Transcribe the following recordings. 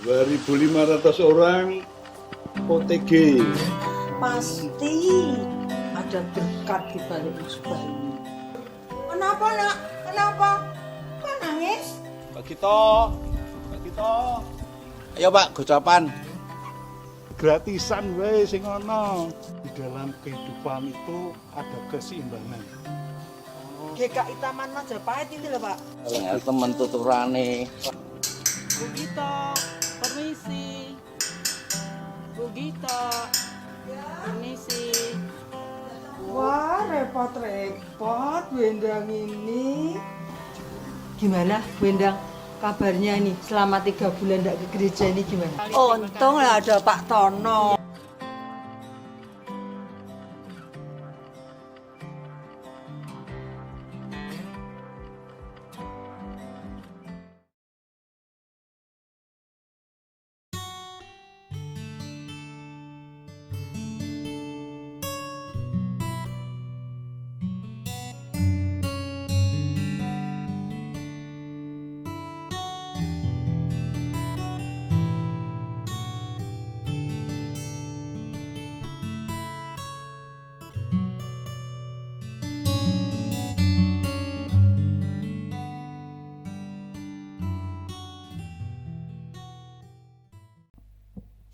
2.500 orang OTG. Pasti ada berkat di balik musibah ini. Kenapa nak? Kenapa? Kok nangis? Pak Gito. Ayo Pak, gocapan. Gratisan wae sing ana. Di dalam kehidupan itu ada keseimbangan. GKI Taman Majapahit ini loh Pak. Ya, temen tuturane. Bu Gito, permisi. Bu Gito, permisi. Wah repot-repot Wendang ini. Gimana Wendang? Kabarnya nih selama 3 bulan tidak ke gereja ini gimana? Untung lah ada Pak Tono.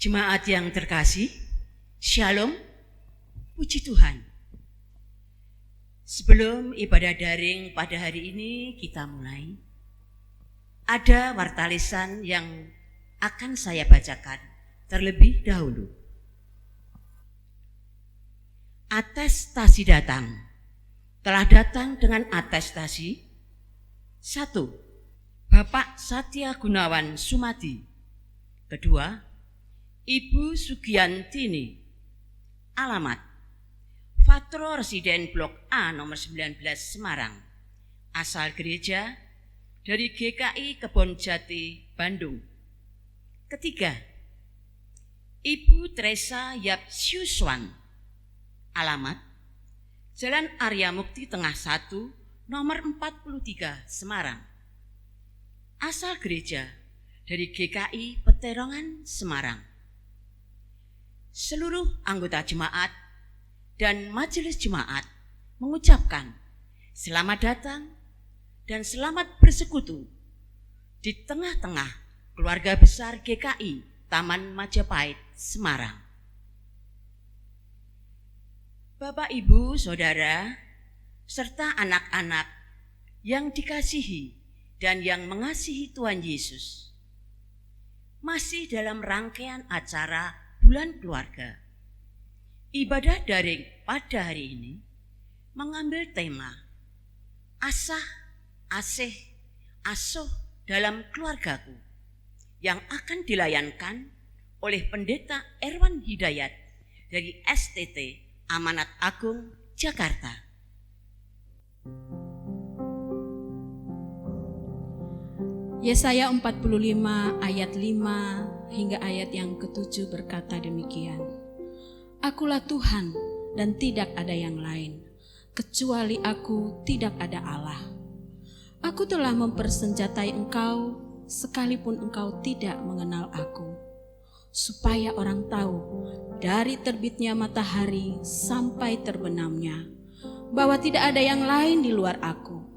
Jemaat yang terkasih, Shalom, puji Tuhan. Sebelum ibadah daring pada hari ini kita mulai, ada warta lisan yang akan saya bacakan terlebih dahulu. Atestasi datang. Telah datang dengan atestasi. 1. Bapak Satya Gunawan Sumadi. Kedua, Ibu Sugiantini. Alamat Fatro Residen Blok A nomor 19 Semarang. Asal gereja dari GKI Kebonjati, Bandung. Ketiga, Ibu Teresa Yapsyuswan. Alamat Jalan Arya Mukti Tengah 1 nomor 43 Semarang. Asal gereja dari GKI Peterongan, Semarang. Seluruh anggota jemaat dan majelis jemaat mengucapkan selamat datang dan selamat bersekutu di tengah-tengah keluarga besar GKI Taman Majapahit, Semarang. Bapak, Ibu, Saudara, serta anak-anak yang dikasihi dan yang mengasihi Tuhan Yesus. Masih dalam rangkaian acara Bulan Keluarga, ibadah daring pada hari ini mengambil tema Asah, Asih, Asuh dalam Keluargaku yang akan dilayankan oleh Pendeta Erwan Hidayat dari STT Amanat Agung, Jakarta. Yesaya 45 ayat 5 hingga ayat yang ke-7 berkata demikian. Akulah Tuhan dan tidak ada yang lain. Kecuali aku tidak ada Allah. Aku telah mempersenjatai engkau sekalipun engkau tidak mengenal aku. Supaya orang tahu dari terbitnya matahari sampai terbenamnya bahwa tidak ada yang lain di luar aku.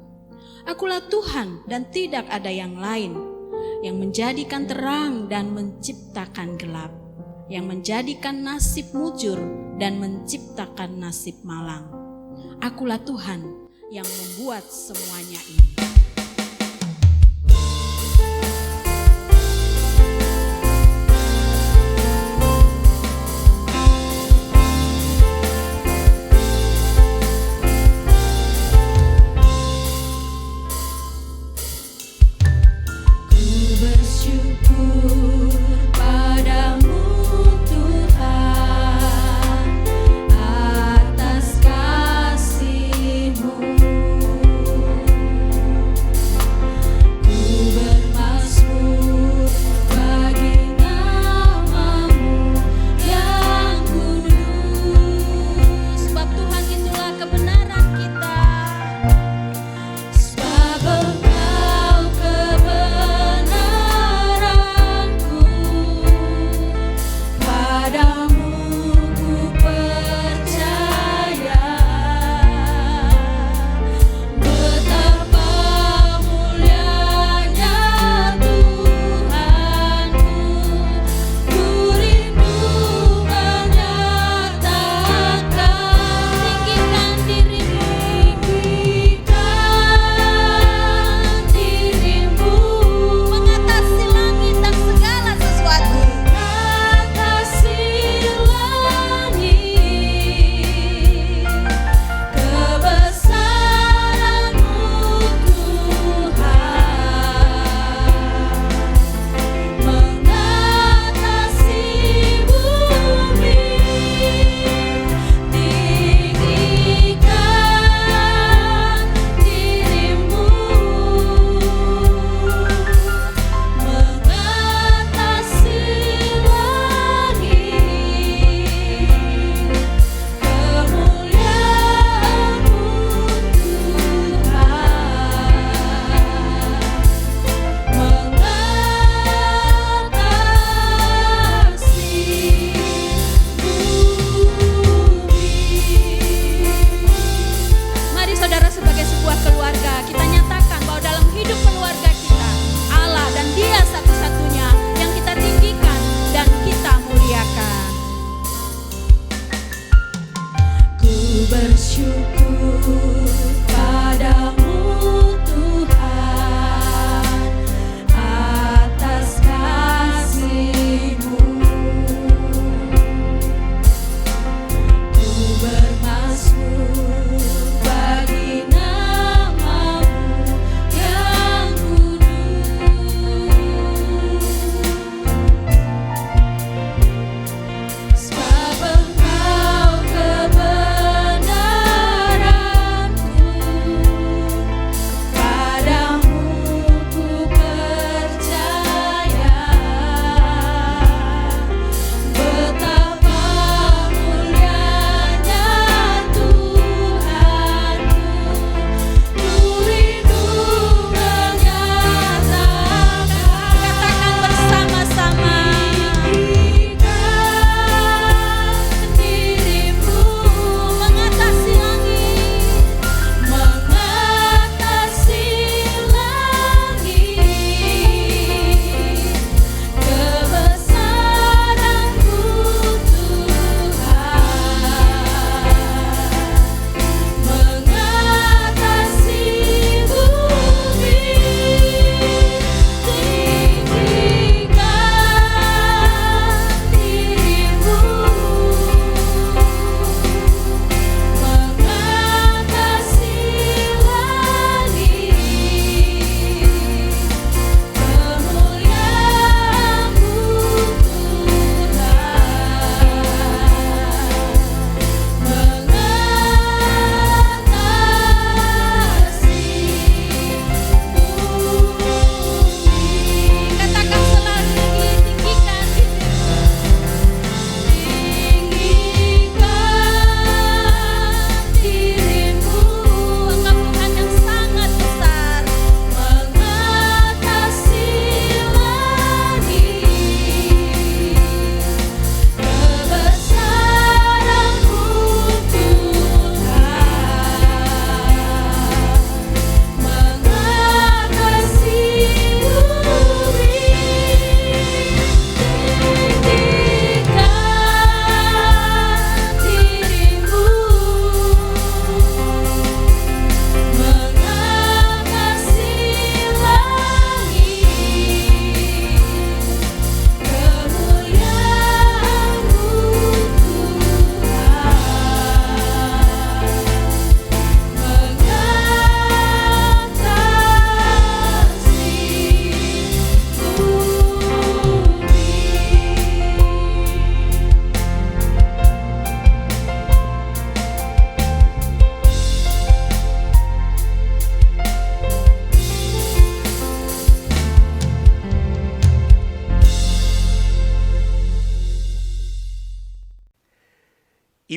Akulah Tuhan dan tidak ada yang lain, yang menjadikan terang dan menciptakan gelap, yang menjadikan nasib mujur dan menciptakan nasib malang. Akulah Tuhan yang membuat semuanya ini. Kebenaranku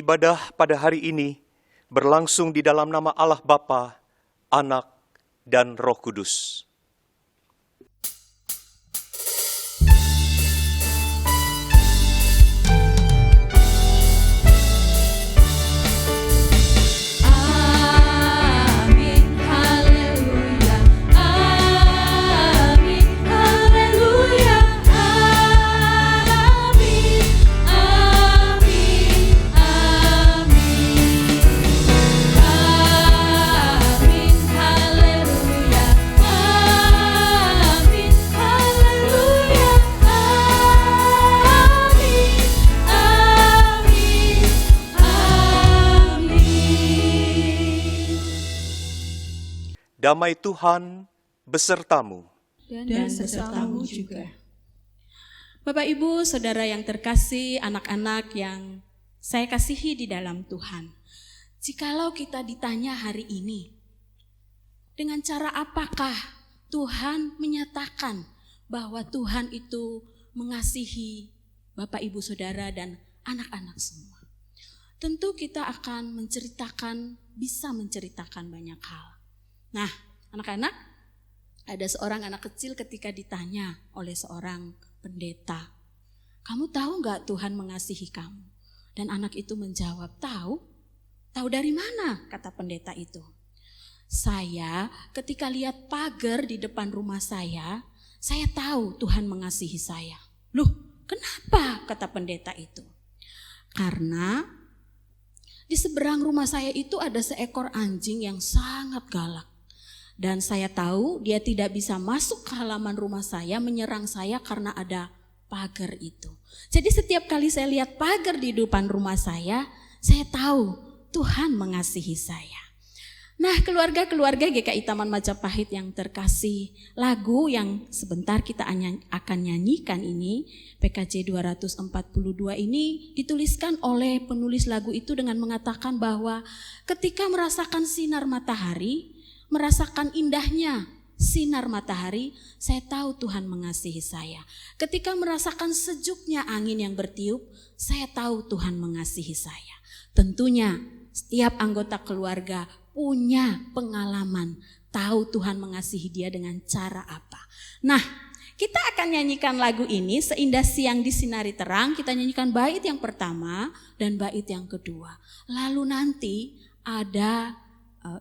Ibadah pada hari ini berlangsung di dalam nama Allah Bapa, Anak, dan Roh Kudus. Damai Tuhan besertamu. Dan besertamu juga. Bapak, Ibu, Saudara yang terkasih, anak-anak yang saya kasihi di dalam Tuhan. Jikalau kita ditanya hari ini, dengan cara apakah Tuhan menyatakan bahwa Tuhan itu mengasihi Bapak, Ibu, Saudara, dan anak-anak semua? Tentu kita akan bisa menceritakan banyak hal. Nah, anak-anak, ada seorang anak kecil ketika ditanya oleh seorang pendeta, "Kamu tahu gak Tuhan mengasihi kamu?" Dan anak itu menjawab, "Tahu." "Tahu dari mana?" kata pendeta itu. "Saya ketika lihat pagar di depan rumah saya tahu Tuhan mengasihi saya." "Loh, kenapa?" kata pendeta itu. "Karena di seberang rumah saya itu ada seekor anjing yang sangat galak. Dan saya tahu dia tidak bisa masuk ke halaman rumah saya, menyerang saya karena ada pagar itu. Jadi setiap kali saya lihat pagar di depan rumah saya tahu Tuhan mengasihi saya." Nah, keluarga-keluarga GKI Taman Majapahit yang terkasih, lagu yang sebentar kita akan nyanyikan ini, PKJ 242 ini dituliskan oleh penulis lagu itu dengan mengatakan bahwa ketika merasakan sinar matahari, merasakan indahnya sinar matahari, saya tahu Tuhan mengasihi saya. Ketika merasakan sejuknya angin yang bertiup, saya tahu Tuhan mengasihi saya. Tentunya setiap anggota keluarga punya pengalaman, tahu Tuhan mengasihi dia dengan cara apa. Nah, kita akan nyanyikan lagu ini, Seindah Siang Disinari Terang. Kita nyanyikan bait yang pertama dan bait yang kedua. Lalu nanti ada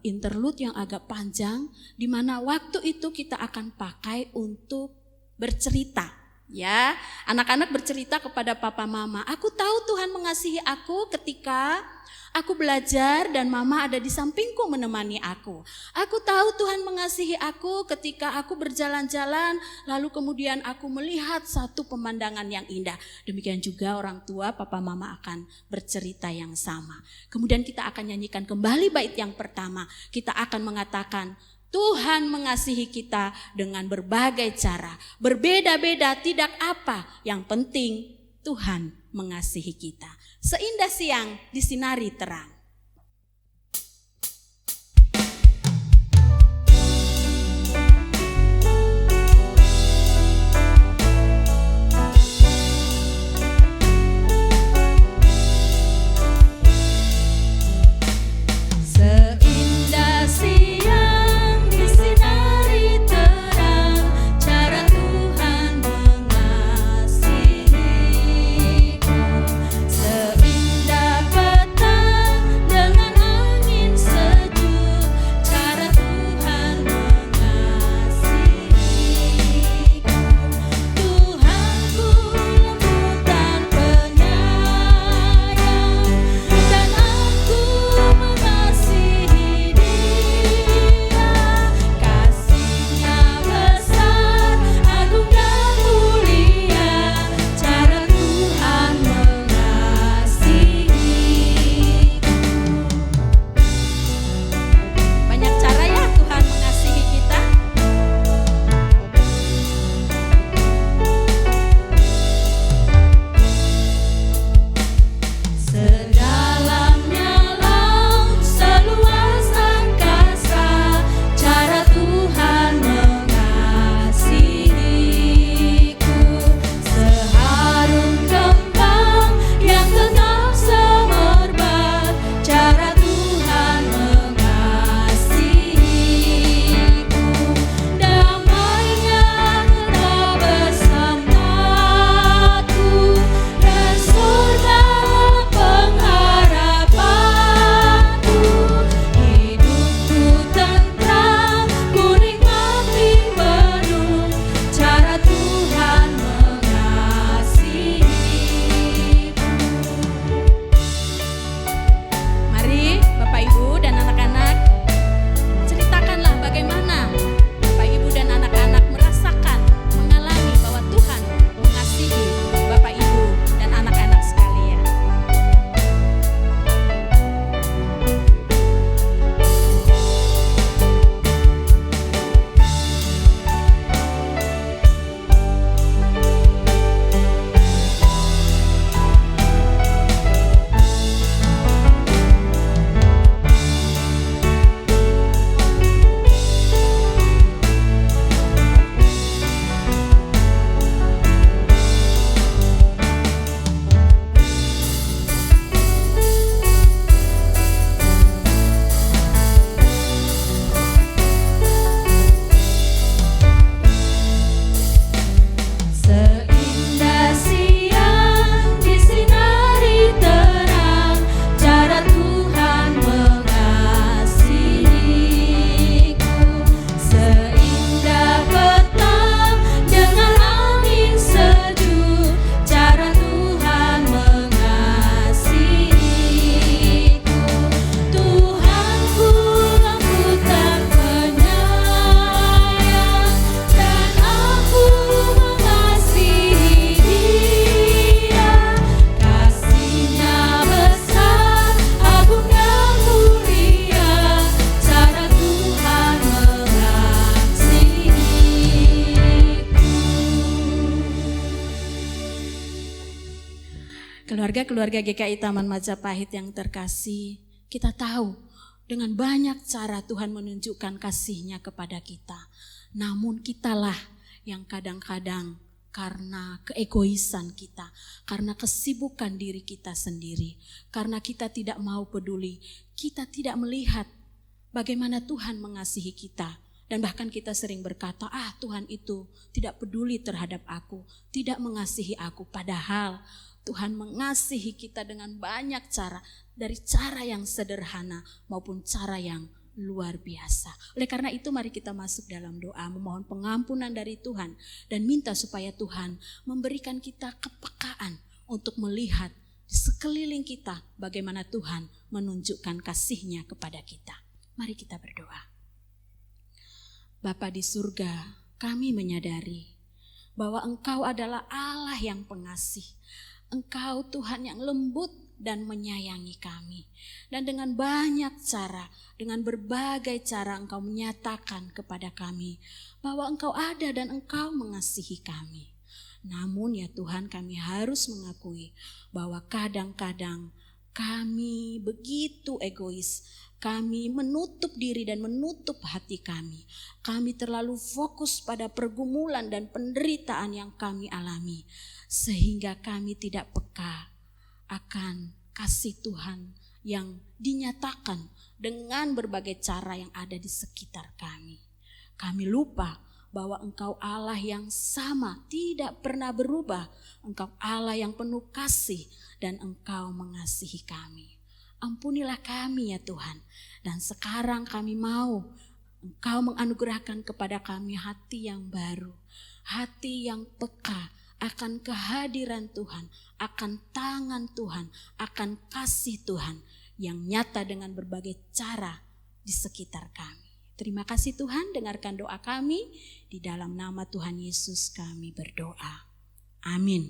interlude yang agak panjang, di mana waktu itu kita akan pakai untuk bercerita. Ya, anak-anak bercerita kepada papa mama, "Aku tahu Tuhan mengasihi aku ketika aku belajar dan mama ada di sampingku menemani aku. Aku tahu Tuhan mengasihi aku ketika aku berjalan-jalan, lalu kemudian aku melihat satu pemandangan yang indah." Demikian juga orang tua, papa mama akan bercerita yang sama. Kemudian kita akan nyanyikan kembali bait yang pertama. Kita akan mengatakan, Tuhan mengasihi kita dengan berbagai cara. Berbeda-beda tidak apa, yang penting Tuhan mengasihi kita. Seindah siang disinari terang. Seindah petang Keluarga-keluarga GKI Taman Majapahit yang terkasih, kita tahu dengan banyak cara Tuhan menunjukkan kasih-Nya kepada kita. Namun kitalah yang kadang-kadang karena keegoisan kita, karena kesibukan diri kita sendiri, karena kita tidak mau peduli, kita tidak melihat bagaimana Tuhan mengasihi kita. Dan bahkan kita sering berkata, Tuhan itu tidak peduli terhadap aku, tidak mengasihi aku. Padahal Tuhan mengasihi kita dengan banyak cara, dari cara yang sederhana maupun cara yang luar biasa. Oleh karena itu mari kita masuk dalam doa, memohon pengampunan dari Tuhan dan minta supaya Tuhan memberikan kita kepekaan untuk melihat di sekeliling kita bagaimana Tuhan menunjukkan kasih-Nya kepada kita. Mari kita berdoa. Bapa di surga, kami menyadari bahwa Engkau adalah Allah yang pengasih. Engkau Tuhan yang lembut dan menyayangi kami. Dan dengan banyak cara, dengan berbagai cara Engkau menyatakan kepada kami bahwa Engkau ada dan Engkau mengasihi kami. Namun ya Tuhan, kami harus mengakui bahwa kadang-kadang kami begitu egois. Kami menutup diri dan menutup hati kami. Kami terlalu fokus pada pergumulan dan penderitaan yang kami alami. Sehingga kami tidak peka akan kasih Tuhan yang dinyatakan dengan berbagai cara yang ada di sekitar kami. Kami lupa bahwa Engkau Allah yang sama, tidak pernah berubah. Engkau Allah yang penuh kasih dan Engkau mengasihi kami. Ampunilah kami ya Tuhan. Dan sekarang kami mau Engkau menganugerahkan kepada kami hati yang baru. Hati yang peka akan kehadiran Tuhan, akan tangan Tuhan, akan kasih Tuhan yang nyata dengan berbagai cara di sekitar kami. Terima kasih Tuhan, dengarkan doa kami. Di dalam nama Tuhan Yesus kami berdoa. Amin.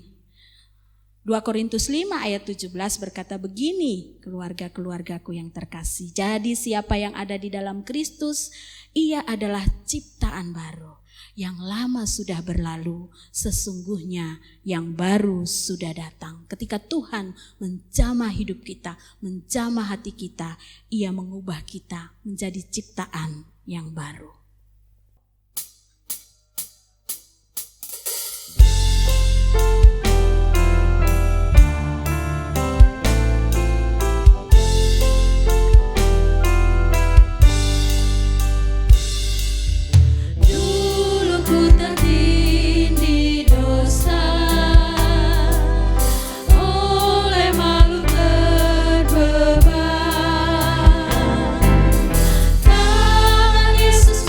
2 Korintus 5 ayat 17 berkata begini, keluarga-keluargaku yang terkasih. Jadi siapa yang ada di dalam Kristus, ia adalah ciptaan baru. Yang lama sudah berlalu, sesungguhnya yang baru sudah datang. Ketika Tuhan menjamah hidup kita, menjamah hati kita, ia mengubah kita menjadi ciptaan yang baru. Tangan Yesus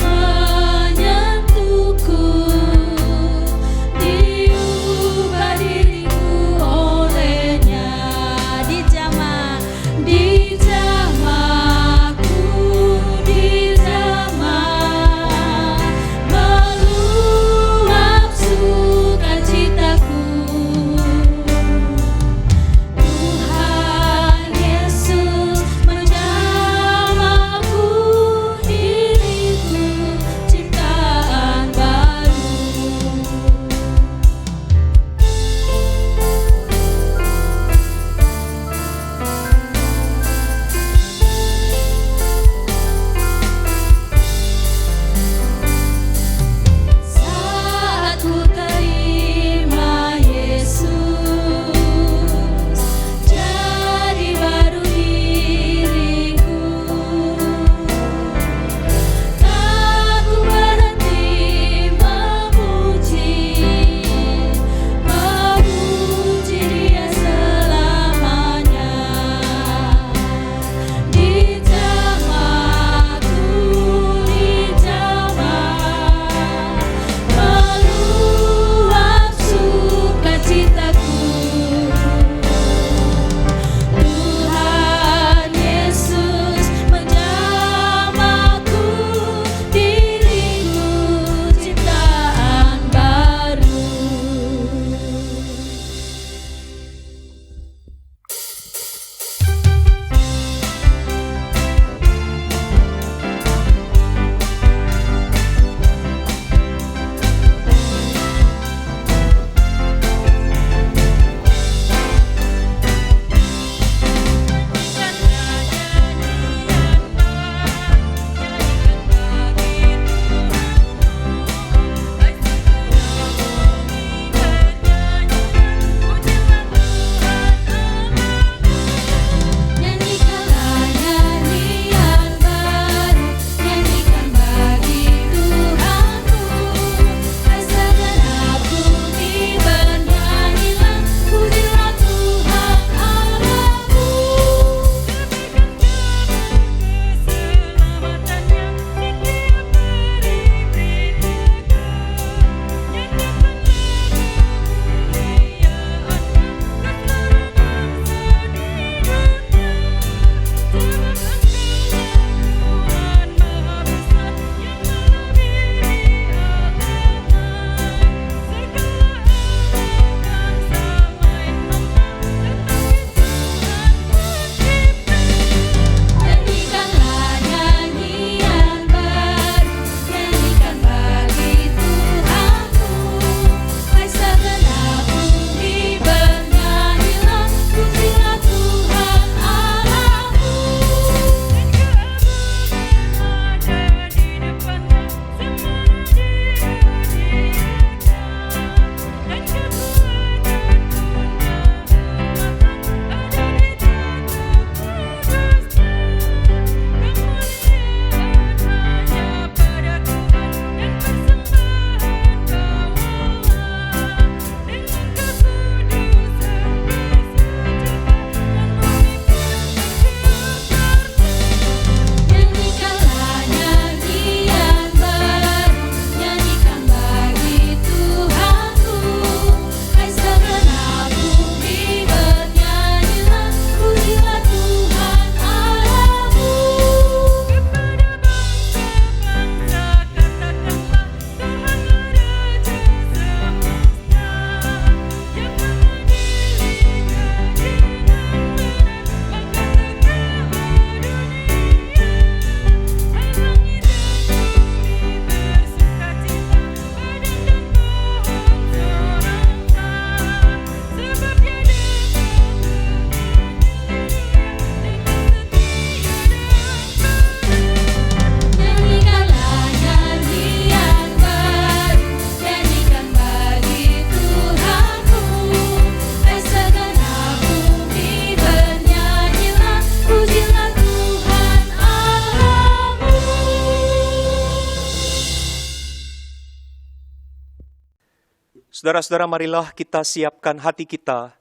Saudara-saudara, marilah kita siapkan hati kita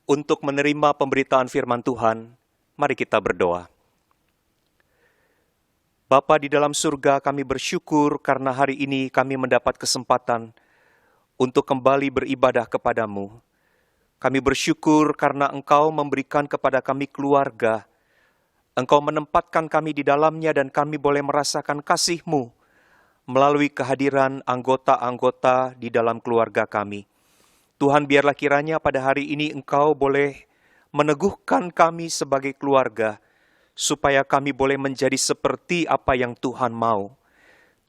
untuk menerima pemberitaan firman Tuhan. Mari kita berdoa. Bapa di dalam surga, kami bersyukur karena hari ini kami mendapat kesempatan untuk kembali beribadah kepadamu. Kami bersyukur karena Engkau memberikan kepada kami keluarga. Engkau menempatkan kami di dalamnya dan kami boleh merasakan kasih-Mu melalui kehadiran anggota-anggota di dalam keluarga kami. Tuhan, biarlah kiranya pada hari ini Engkau boleh meneguhkan kami sebagai keluarga, supaya kami boleh menjadi seperti apa yang Tuhan mau.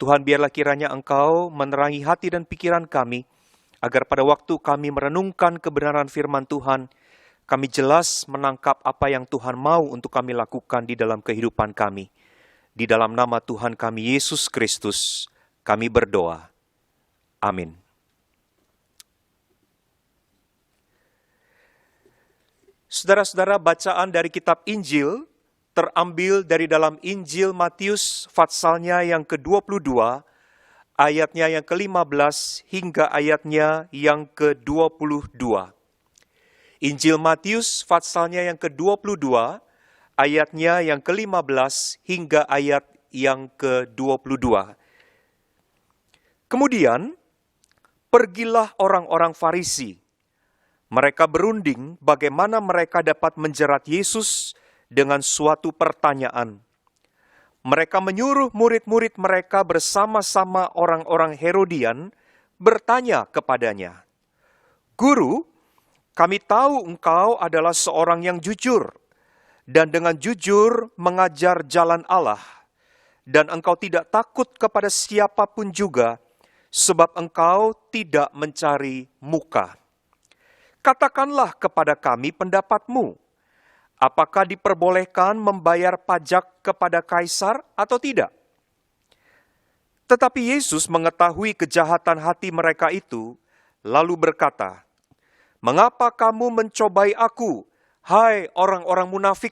Tuhan, biarlah kiranya Engkau menerangi hati dan pikiran kami, agar pada waktu kami merenungkan kebenaran firman Tuhan, kami jelas menangkap apa yang Tuhan mau untuk kami lakukan di dalam kehidupan kami. Di dalam nama Tuhan kami, Yesus Kristus, kami berdoa. Amin. Saudara-saudara, bacaan dari kitab Injil terambil dari dalam Injil Matius patsalnya yang ke-22, ayatnya yang ke-15 hingga ayatnya yang ke-22. Injil Matius patsalnya yang ke-22, ayatnya yang ke-15 hingga ayat yang ke-22. Kemudian, pergilah orang-orang Farisi. Mereka berunding bagaimana mereka dapat menjerat Yesus dengan suatu pertanyaan. Mereka menyuruh murid-murid mereka bersama-sama orang-orang Herodian bertanya kepadanya, "Guru, kami tahu engkau adalah seorang yang jujur, dan dengan jujur mengajar jalan Allah, dan engkau tidak takut kepada siapapun juga, sebab engkau tidak mencari muka. Katakanlah kepada kami pendapatmu. Apakah diperbolehkan membayar pajak kepada kaisar atau tidak?" Tetapi Yesus mengetahui kejahatan hati mereka itu, lalu berkata, "Mengapa kamu mencobai aku, hai orang-orang munafik?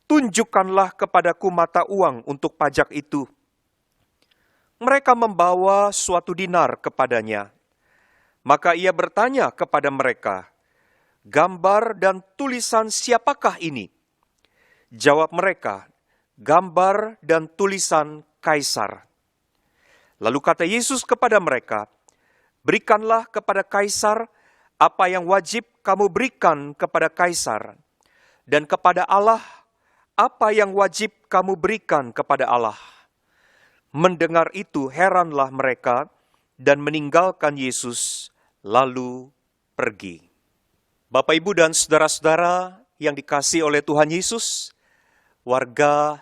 Tunjukkanlah kepadaku mata uang untuk pajak itu." Mereka membawa suatu dinar kepadanya. Maka ia bertanya kepada mereka, "Gambar dan tulisan siapakah ini?" Jawab mereka, "Gambar dan tulisan Kaisar." Lalu kata Yesus kepada mereka, "Berikanlah kepada Kaisar apa yang wajib kamu berikan kepada Kaisar, dan kepada Allah apa yang wajib kamu berikan kepada Allah." Mendengar itu heranlah mereka dan meninggalkan Yesus, lalu pergi. Bapak, Ibu, dan saudara-saudara yang dikasihi oleh Tuhan Yesus, warga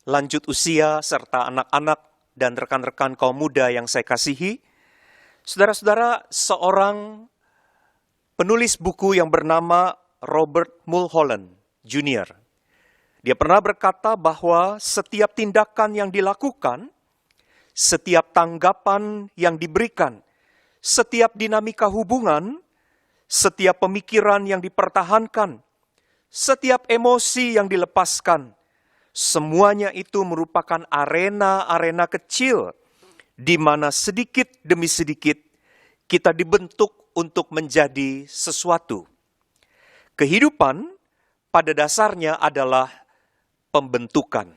lanjut usia serta anak-anak dan rekan-rekan kaum muda yang saya kasihi, saudara-saudara, seorang penulis buku yang bernama Robert Mulholland Jr. Dia pernah berkata bahwa setiap tindakan yang dilakukan, setiap tanggapan yang diberikan, setiap dinamika hubungan, setiap pemikiran yang dipertahankan, setiap emosi yang dilepaskan, semuanya itu merupakan arena-arena kecil di mana sedikit demi sedikit kita dibentuk untuk menjadi sesuatu. Kehidupan pada dasarnya adalah pembentukan.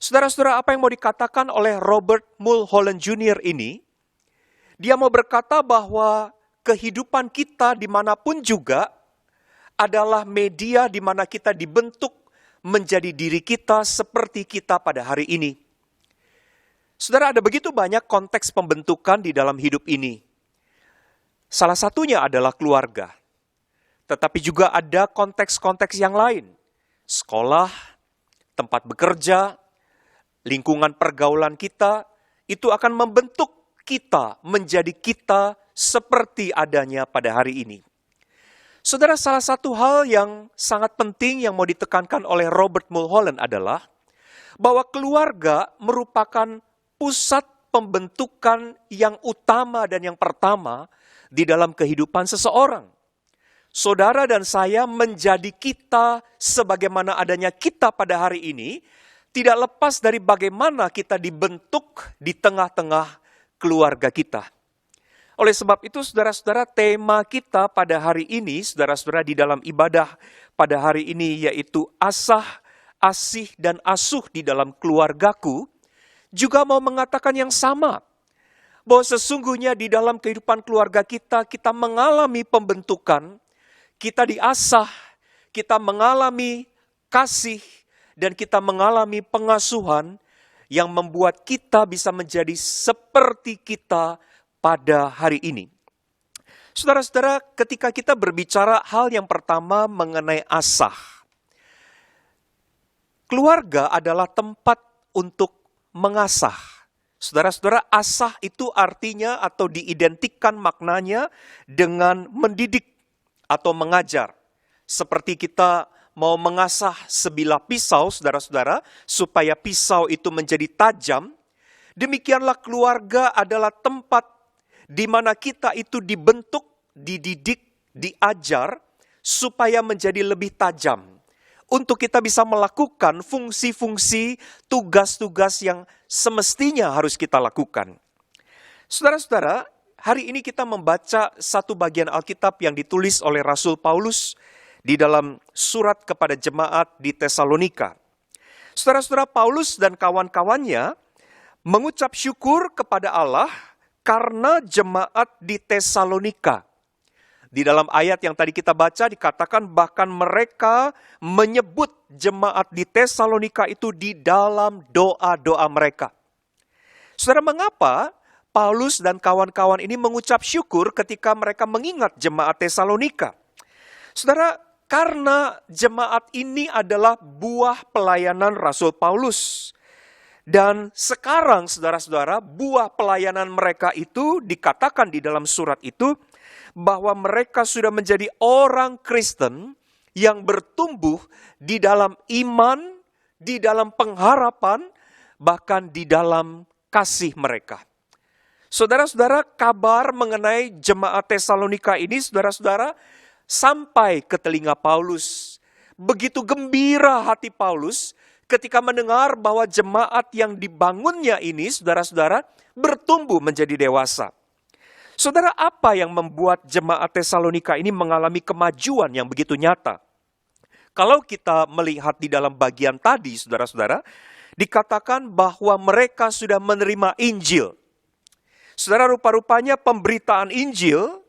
Saudara-saudara, apa yang mau dikatakan oleh Robert Mulholland Jr. ini? Dia mau berkata bahwa kehidupan kita dimanapun juga adalah media di mana kita dibentuk menjadi diri kita seperti kita pada hari ini. Saudara, ada begitu banyak konteks pembentukan di dalam hidup ini. Salah satunya adalah keluarga. Tetapi juga ada konteks-konteks yang lain. Sekolah, tempat bekerja, lingkungan pergaulan kita, itu akan membentuk kita menjadi kita seperti adanya pada hari ini. Saudara, salah satu hal yang sangat penting yang mau ditekankan oleh Robert Mulholland adalah bahwa keluarga merupakan pusat pembentukan yang utama dan yang pertama di dalam kehidupan seseorang. Saudara dan saya menjadi kita sebagaimana adanya kita pada hari ini tidak lepas dari bagaimana kita dibentuk di tengah-tengah keluarga kita. Oleh sebab itu, saudara-saudara, tema kita pada hari ini, saudara-saudara, di dalam ibadah pada hari ini yaitu asah, asih, dan asuh di dalam keluargaku, juga mau mengatakan yang sama. Bahwa sesungguhnya di dalam kehidupan keluarga kita, kita mengalami pembentukan, kita diasah, kita mengalami kasih, dan kita mengalami pengasuhan yang membuat kita bisa menjadi seperti kita pada hari ini. Saudara-saudara, ketika kita berbicara hal yang pertama mengenai asah, keluarga adalah tempat untuk mengasah. Saudara-saudara, asah itu artinya atau diidentikan maknanya dengan mendidik atau mengajar. Seperti kita mau mengasah sebilah pisau, saudara-saudara, supaya pisau itu menjadi tajam, demikianlah keluarga adalah tempat di mana kita itu dibentuk, dididik, diajar, supaya menjadi lebih tajam. Untuk kita bisa melakukan fungsi-fungsi, tugas-tugas yang semestinya harus kita lakukan. Saudara-saudara, hari ini kita membaca satu bagian Alkitab yang ditulis oleh Rasul Paulus di dalam surat kepada jemaat di Tesalonika. Saudara-saudara, Paulus dan kawan-kawannya mengucap syukur kepada Allah karena jemaat di Tesalonika. Di dalam ayat yang tadi kita baca dikatakan bahkan mereka menyebut jemaat di Tesalonika itu di dalam doa-doa mereka. Saudara, mengapa Paulus dan kawan-kawan ini mengucap syukur ketika mereka mengingat jemaat Tesalonika? Saudara, karena jemaat ini adalah buah pelayanan Rasul Paulus. Dan sekarang saudara-saudara, buah pelayanan mereka itu dikatakan di dalam surat itu bahwa mereka sudah menjadi orang Kristen yang bertumbuh di dalam iman, di dalam pengharapan, bahkan di dalam kasih mereka. Saudara-saudara, kabar mengenai jemaat Tesalonika ini, saudara-saudara, sampai ke telinga Paulus. Begitu gembira hati Paulus ketika mendengar bahwa jemaat yang dibangunnya ini, saudara-saudara, bertumbuh menjadi dewasa. Saudara, apa yang membuat jemaat Tesalonika ini mengalami kemajuan yang begitu nyata? Kalau kita melihat di dalam bagian tadi, saudara-saudara, dikatakan bahwa mereka sudah menerima Injil. Saudara, rupa-rupanya pemberitaan Injil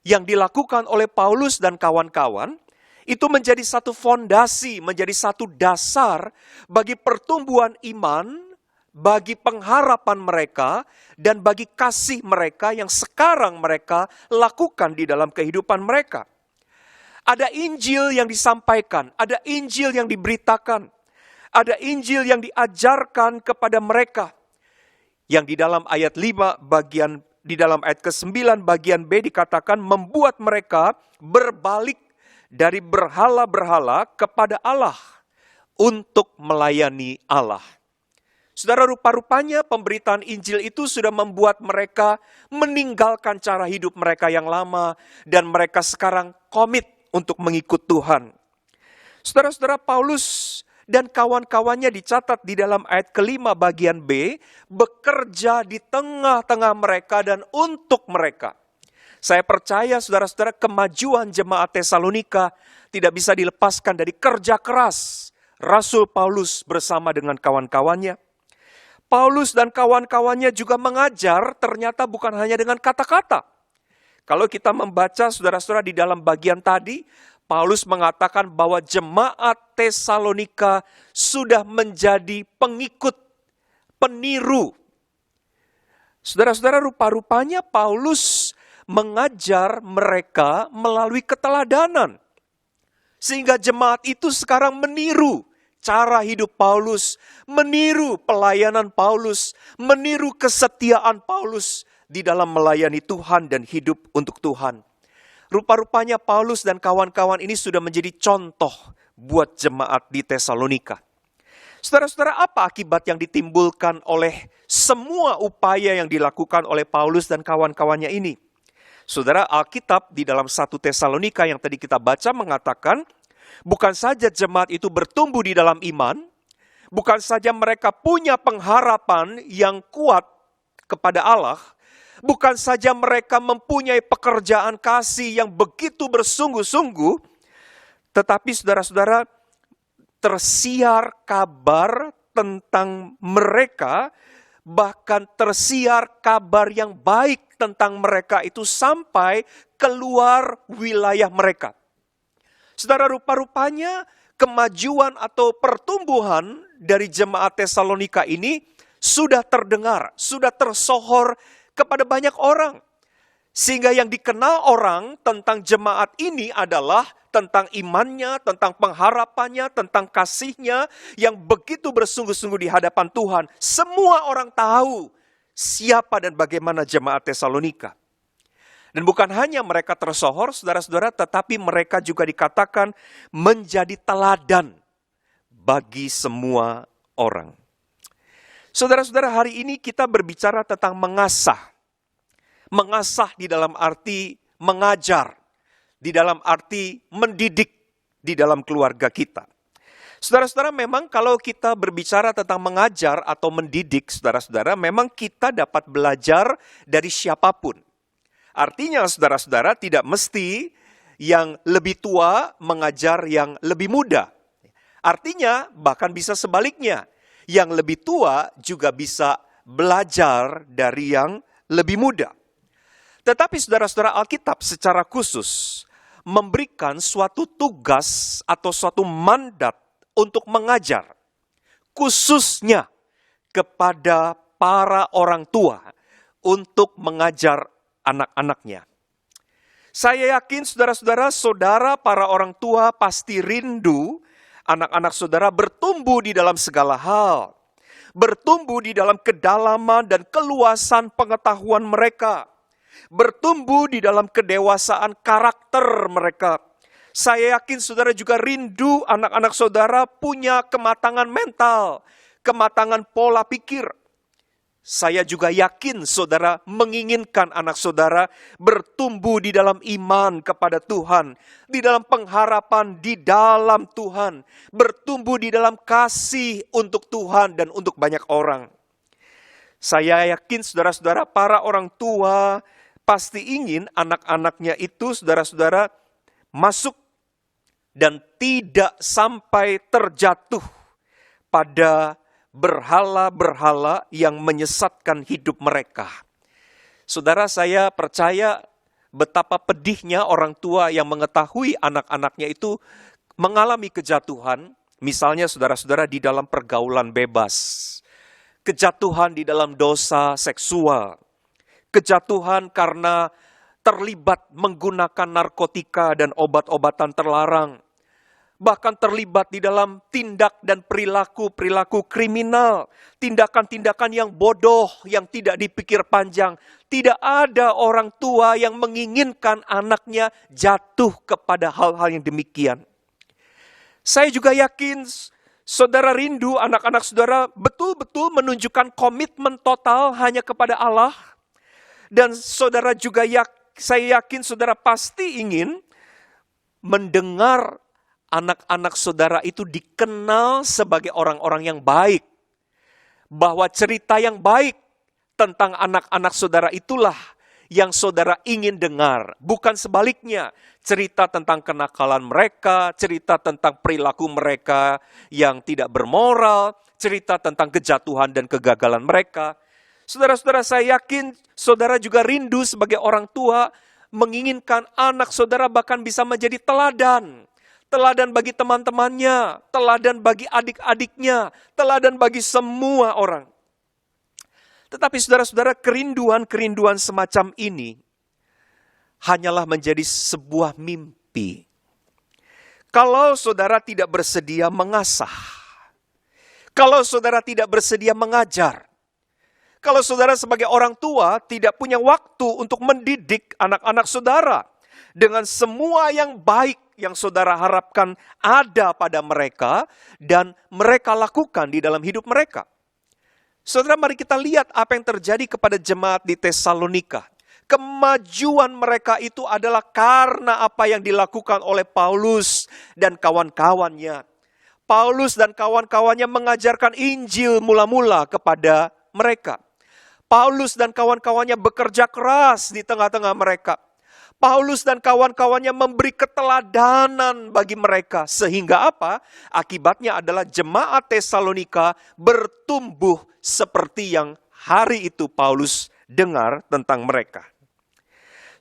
yang dilakukan oleh Paulus dan kawan-kawan, itu menjadi satu fondasi, menjadi satu dasar bagi pertumbuhan iman, bagi pengharapan mereka, dan bagi kasih mereka yang sekarang mereka lakukan di dalam kehidupan mereka. Ada Injil yang disampaikan, ada Injil yang diberitakan, ada Injil yang diajarkan kepada mereka. Yang di dalam ayat 5 di dalam ayat ke-9 bagian B dikatakan membuat mereka berbalik dari berhala-berhala kepada Allah untuk melayani Allah. Saudara, rupa-rupanya pemberitaan Injil itu sudah membuat mereka meninggalkan cara hidup mereka yang lama dan mereka sekarang komit untuk mengikut Tuhan. Saudara-saudara, Paulus dan kawan-kawannya dicatat di dalam ayat ke-5 bagian B, bekerja di tengah-tengah mereka dan untuk mereka. Saya percaya saudara-saudara, kemajuan jemaat Tesalonika tidak bisa dilepaskan dari kerja keras Rasul Paulus bersama dengan kawan-kawannya. Paulus dan kawan-kawannya juga mengajar ternyata bukan hanya dengan kata-kata. Kalau kita membaca saudara-saudara di dalam bagian tadi, Paulus mengatakan bahwa jemaat Tesalonika sudah menjadi pengikut, peniru. Saudara-saudara, rupa-rupanya Paulus mengajar mereka melalui keteladanan. Sehingga jemaat itu sekarang meniru cara hidup Paulus, meniru pelayanan Paulus, meniru kesetiaan Paulus di dalam melayani Tuhan dan hidup untuk Tuhan. Rupa-rupanya Paulus dan kawan-kawan ini sudah menjadi contoh buat jemaat di Tesalonika. Saudara-saudara, apa akibat yang ditimbulkan oleh semua upaya yang dilakukan oleh Paulus dan kawan-kawannya ini? Saudara, Alkitab di dalam 1 Tesalonika yang tadi kita baca mengatakan, bukan saja jemaat itu bertumbuh di dalam iman, bukan saja mereka punya pengharapan yang kuat kepada Allah, Bukan saja mereka mempunyai pekerjaan kasih yang begitu bersungguh-sungguh, tetapi saudara-saudara, tersiar kabar tentang mereka, bahkan tersiar kabar yang baik tentang mereka itu sampai keluar wilayah mereka. Saudara, rupa-rupanya kemajuan atau pertumbuhan dari jemaat Tesalonika ini sudah terdengar, sudah tersohor kepada banyak orang. Sehingga yang dikenal orang tentang jemaat ini adalah tentang imannya, tentang pengharapannya, tentang kasihnya yang begitu bersungguh-sungguh di hadapan Tuhan. Semua orang tahu siapa dan bagaimana jemaat Tesalonika. Dan bukan hanya mereka tersohor, saudara-saudara, tetapi mereka juga dikatakan menjadi teladan bagi semua orang. Saudara-saudara, hari ini kita berbicara tentang mengasah. Mengasah di dalam arti mengajar, di dalam arti mendidik di dalam keluarga kita. Saudara-saudara, memang kalau kita berbicara tentang mengajar atau mendidik, saudara-saudara, memang kita dapat belajar dari siapapun. Artinya, saudara-saudara, tidak mesti yang lebih tua mengajar yang lebih muda. Artinya, bahkan bisa sebaliknya, yang lebih tua juga bisa belajar dari yang lebih muda. Tetapi saudara-saudara, Alkitab secara khusus memberikan suatu tugas atau suatu mandat untuk mengajar, khususnya kepada para orang tua untuk mengajar anak-anaknya. Saya yakin saudara-saudara, saudara para orang tua pasti rindu anak-anak saudara bertumbuh di dalam segala hal, bertumbuh di dalam kedalaman dan keluasan pengetahuan mereka, bertumbuh di dalam kedewasaan karakter mereka. Saya yakin saudara juga rindu anak-anak saudara punya kematangan mental, kematangan pola pikir. Saya juga yakin saudara menginginkan anak saudara bertumbuh di dalam iman kepada Tuhan, di dalam pengharapan di dalam Tuhan, bertumbuh di dalam kasih untuk Tuhan dan untuk banyak orang. Saya yakin saudara-saudara para orang tua pasti ingin anak-anaknya itu saudara-saudara masuk dan tidak sampai terjatuh pada berhala-berhala yang menyesatkan hidup mereka. Saudara, saya percaya betapa pedihnya orang tua yang mengetahui anak-anaknya itu mengalami kejatuhan. Misalnya saudara-saudara di dalam pergaulan bebas, kejatuhan di dalam dosa seksual, kejatuhan karena terlibat menggunakan narkotika dan obat-obatan terlarang, bahkan terlibat di dalam tindak dan perilaku-perilaku kriminal, tindakan-tindakan yang bodoh, yang tidak dipikir panjang. Tidak ada orang tua yang menginginkan anaknya jatuh kepada hal-hal yang demikian. Saya juga yakin saudara rindu anak-anak saudara betul-betul menunjukkan komitmen total hanya kepada Allah. Dan saudara juga saya yakin saudara pasti ingin mendengar anak-anak saudara itu dikenal sebagai orang-orang yang baik. Bahwa cerita yang baik tentang anak-anak saudara itulah yang saudara ingin dengar. Bukan sebaliknya, cerita tentang kenakalan mereka, cerita tentang perilaku mereka yang tidak bermoral, cerita tentang kejatuhan dan kegagalan mereka. Saudara-saudara, saya yakin saudara juga rindu sebagai orang tua menginginkan anak saudara bahkan bisa menjadi teladan. Teladan bagi teman-temannya, teladan bagi adik-adiknya, teladan bagi semua orang. Tetapi saudara-saudara, kerinduan-kerinduan semacam ini hanyalah menjadi sebuah mimpi. Kalau saudara tidak bersedia mengasah, kalau saudara tidak bersedia mengajar, kalau saudara sebagai orang tua tidak punya waktu untuk mendidik anak-anak saudara dengan semua yang baik yang saudara harapkan ada pada mereka dan mereka lakukan di dalam hidup mereka. Saudara, mari kita lihat apa yang terjadi kepada jemaat di Tesalonika. Kemajuan mereka itu adalah karena apa yang dilakukan oleh Paulus dan kawan-kawannya. Paulus dan kawan-kawannya mengajarkan Injil mula-mula kepada mereka. Paulus dan kawan-kawannya bekerja keras di tengah-tengah mereka. Paulus dan kawan-kawannya memberi keteladanan bagi mereka. Sehingga apa? Akibatnya adalah jemaat Tesalonika bertumbuh seperti yang hari itu Paulus dengar tentang mereka.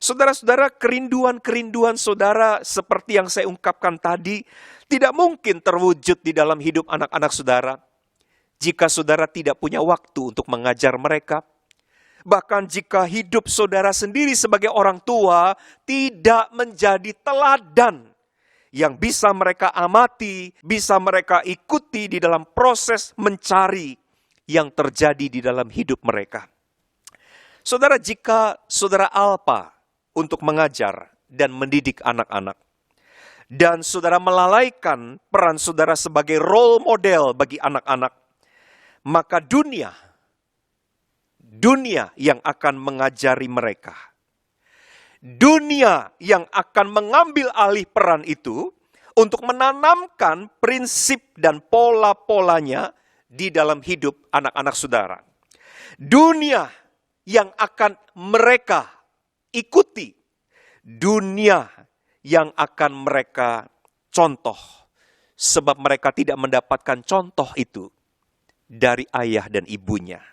Saudara-saudara, kerinduan-kerinduan saudara seperti yang saya ungkapkan tadi tidak mungkin terwujud di dalam hidup anak-anak saudara jika saudara tidak punya waktu untuk mengajar mereka. Bahkan jika hidup saudara sendiri sebagai orang tua tidak menjadi teladan yang bisa mereka amati, bisa mereka ikuti di dalam proses mencari yang terjadi di dalam hidup mereka. Saudara, jika saudara alpa untuk mengajar dan mendidik anak-anak, dan saudara melalaikan peran saudara sebagai role model bagi anak-anak, maka dunia yang akan mengajari mereka. Dunia yang akan mengambil alih peran itu untuk menanamkan prinsip dan pola-polanya di dalam hidup anak-anak saudara. Dunia yang akan mereka ikuti. Dunia yang akan mereka contoh. Sebab mereka tidak mendapatkan contoh itu dari ayah dan ibunya.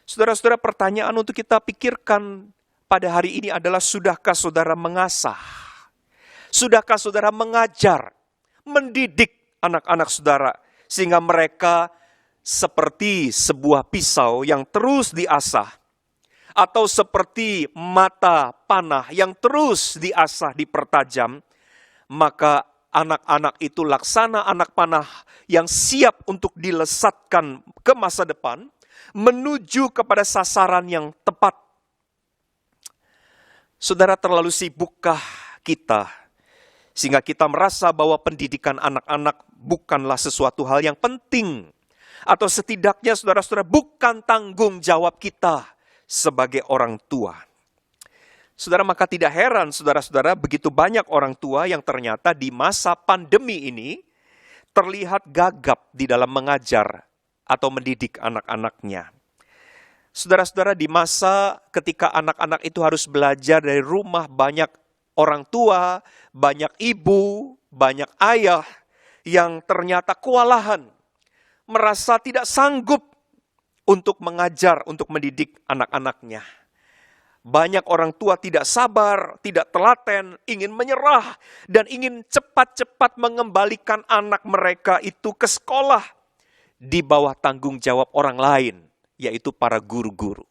Saudara-saudara, pertanyaan untuk kita pikirkan pada hari ini adalah, sudahkah saudara mengasah? Sudahkah saudara mengajar, mendidik anak-anak saudara, sehingga mereka seperti sebuah pisau yang terus diasah, atau seperti mata panah yang terus diasah, dipertajam, maka anak-anak itu laksana anak panah yang siap untuk dilesatkan ke masa depan, menuju kepada sasaran yang tepat. Saudara, terlalu sibukkah kita sehingga kita merasa bahwa pendidikan anak-anak bukanlah sesuatu hal yang penting, atau setidaknya saudara-saudara bukan tanggung jawab kita sebagai orang tua? Saudara, maka tidak heran saudara-saudara begitu banyak orang tua yang ternyata di masa pandemi ini terlihat gagap di dalam mengajar atau mendidik anak-anaknya. Saudara-saudara, di masa ketika anak-anak itu harus belajar dari rumah, banyak orang tua, banyak ibu, banyak ayah yang ternyata kewalahan, merasa tidak sanggup untuk mengajar, untuk mendidik anak-anaknya. Banyak orang tua tidak sabar, tidak telaten, ingin menyerah, dan ingin cepat-cepat mengembalikan anak mereka itu ke sekolah di bawah tanggung jawab orang lain, yaitu para guru-guru.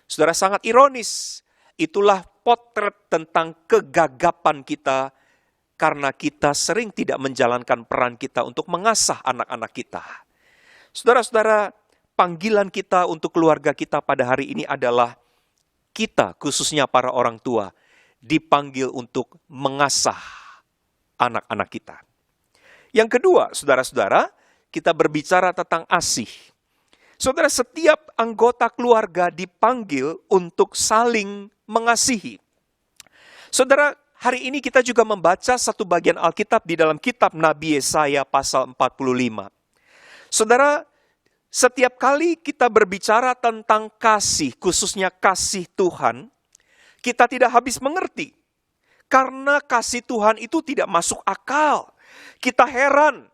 Saudara, sangat ironis, itulah potret tentang kegagapan kita karena kita sering tidak menjalankan peran kita untuk mengasah anak-anak kita. Saudara-saudara, panggilan kita untuk keluarga kita pada hari ini adalah kita, khususnya para orang tua, dipanggil untuk mengasah anak-anak kita. Yang kedua, saudara-saudara, kita berbicara tentang asih. Saudara, setiap anggota keluarga dipanggil untuk saling mengasihi. Saudara, hari ini kita juga membaca satu bagian Alkitab di dalam kitab Nabi Yesaya pasal 45. Saudara, setiap kali kita berbicara tentang kasih, khususnya kasih Tuhan, kita tidak habis mengerti. Karena kasih Tuhan itu tidak masuk akal. Kita heran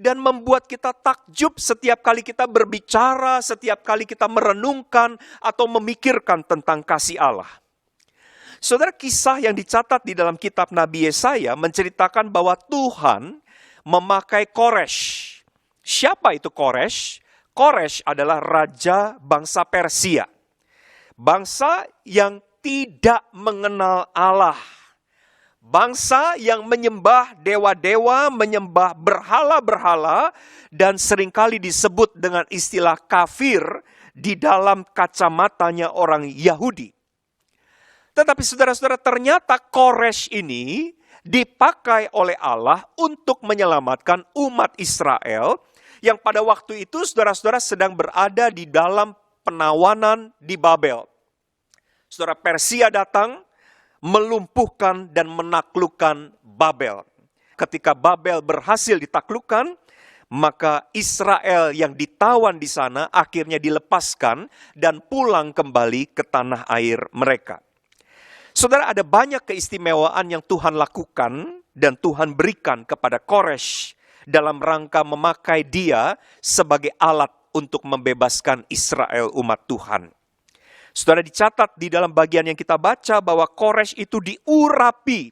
dan membuat kita takjub setiap kali kita berbicara, setiap kali kita merenungkan atau memikirkan tentang kasih Allah. Saudara, kisah yang dicatat di dalam kitab Nabi Yesaya menceritakan bahwa Tuhan memakai Koresh. Siapa itu Koresh? Koresh adalah raja bangsa Persia. Bangsa yang tidak mengenal Allah. Bangsa yang menyembah dewa-dewa, menyembah berhala-berhala, dan seringkali disebut dengan istilah kafir di dalam kacamatanya orang Yahudi. Tetapi saudara-saudara, ternyata Koresh ini dipakai oleh Allah untuk menyelamatkan umat Israel yang pada waktu itu saudara-saudara sedang berada di dalam penawanan di Babel. Saudara, Persia datang melumpuhkan dan menaklukkan Babel. Ketika Babel berhasil ditaklukkan, Maka Israel yang ditawan di sana akhirnya dilepaskan dan pulang kembali ke tanah air mereka. Saudara, ada banyak keistimewaan yang Tuhan lakukan dan Tuhan berikan kepada Koresh dalam rangka memakai dia sebagai alat untuk membebaskan Israel umat Tuhan. Saudara, dicatat di dalam bagian yang kita baca bahwa Koresh itu diurapi.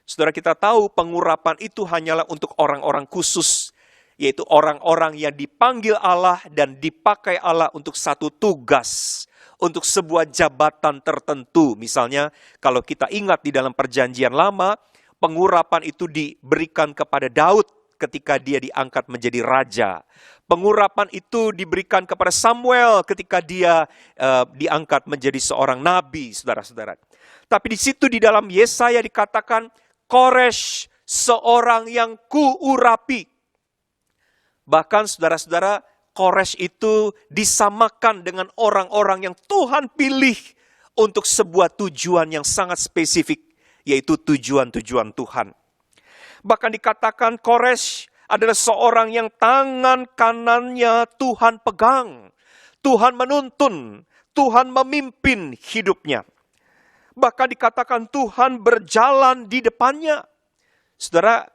Saudara, kita tahu pengurapan itu hanyalah untuk orang-orang khusus, yaitu orang-orang yang dipanggil Allah dan dipakai Allah untuk satu tugas, untuk sebuah jabatan tertentu. Misalnya, kalau kita ingat di dalam Perjanjian Lama, pengurapan itu diberikan kepada Daud ketika dia diangkat menjadi raja. Pengurapan itu diberikan kepada Samuel ketika dia diangkat menjadi seorang nabi, saudara-saudara. Tapi di situ di dalam Yesaya dikatakan, Koresh seorang yang kuurapi. Bahkan saudara-saudara, Koresh itu disamakan dengan orang-orang yang Tuhan pilih untuk sebuah tujuan yang sangat spesifik, yaitu tujuan-tujuan Tuhan. Bahkan dikatakan Koresh adalah seorang yang tangan kanannya Tuhan pegang. Tuhan menuntun, Tuhan memimpin hidupnya. Bahkan dikatakan Tuhan berjalan di depannya. Saudara,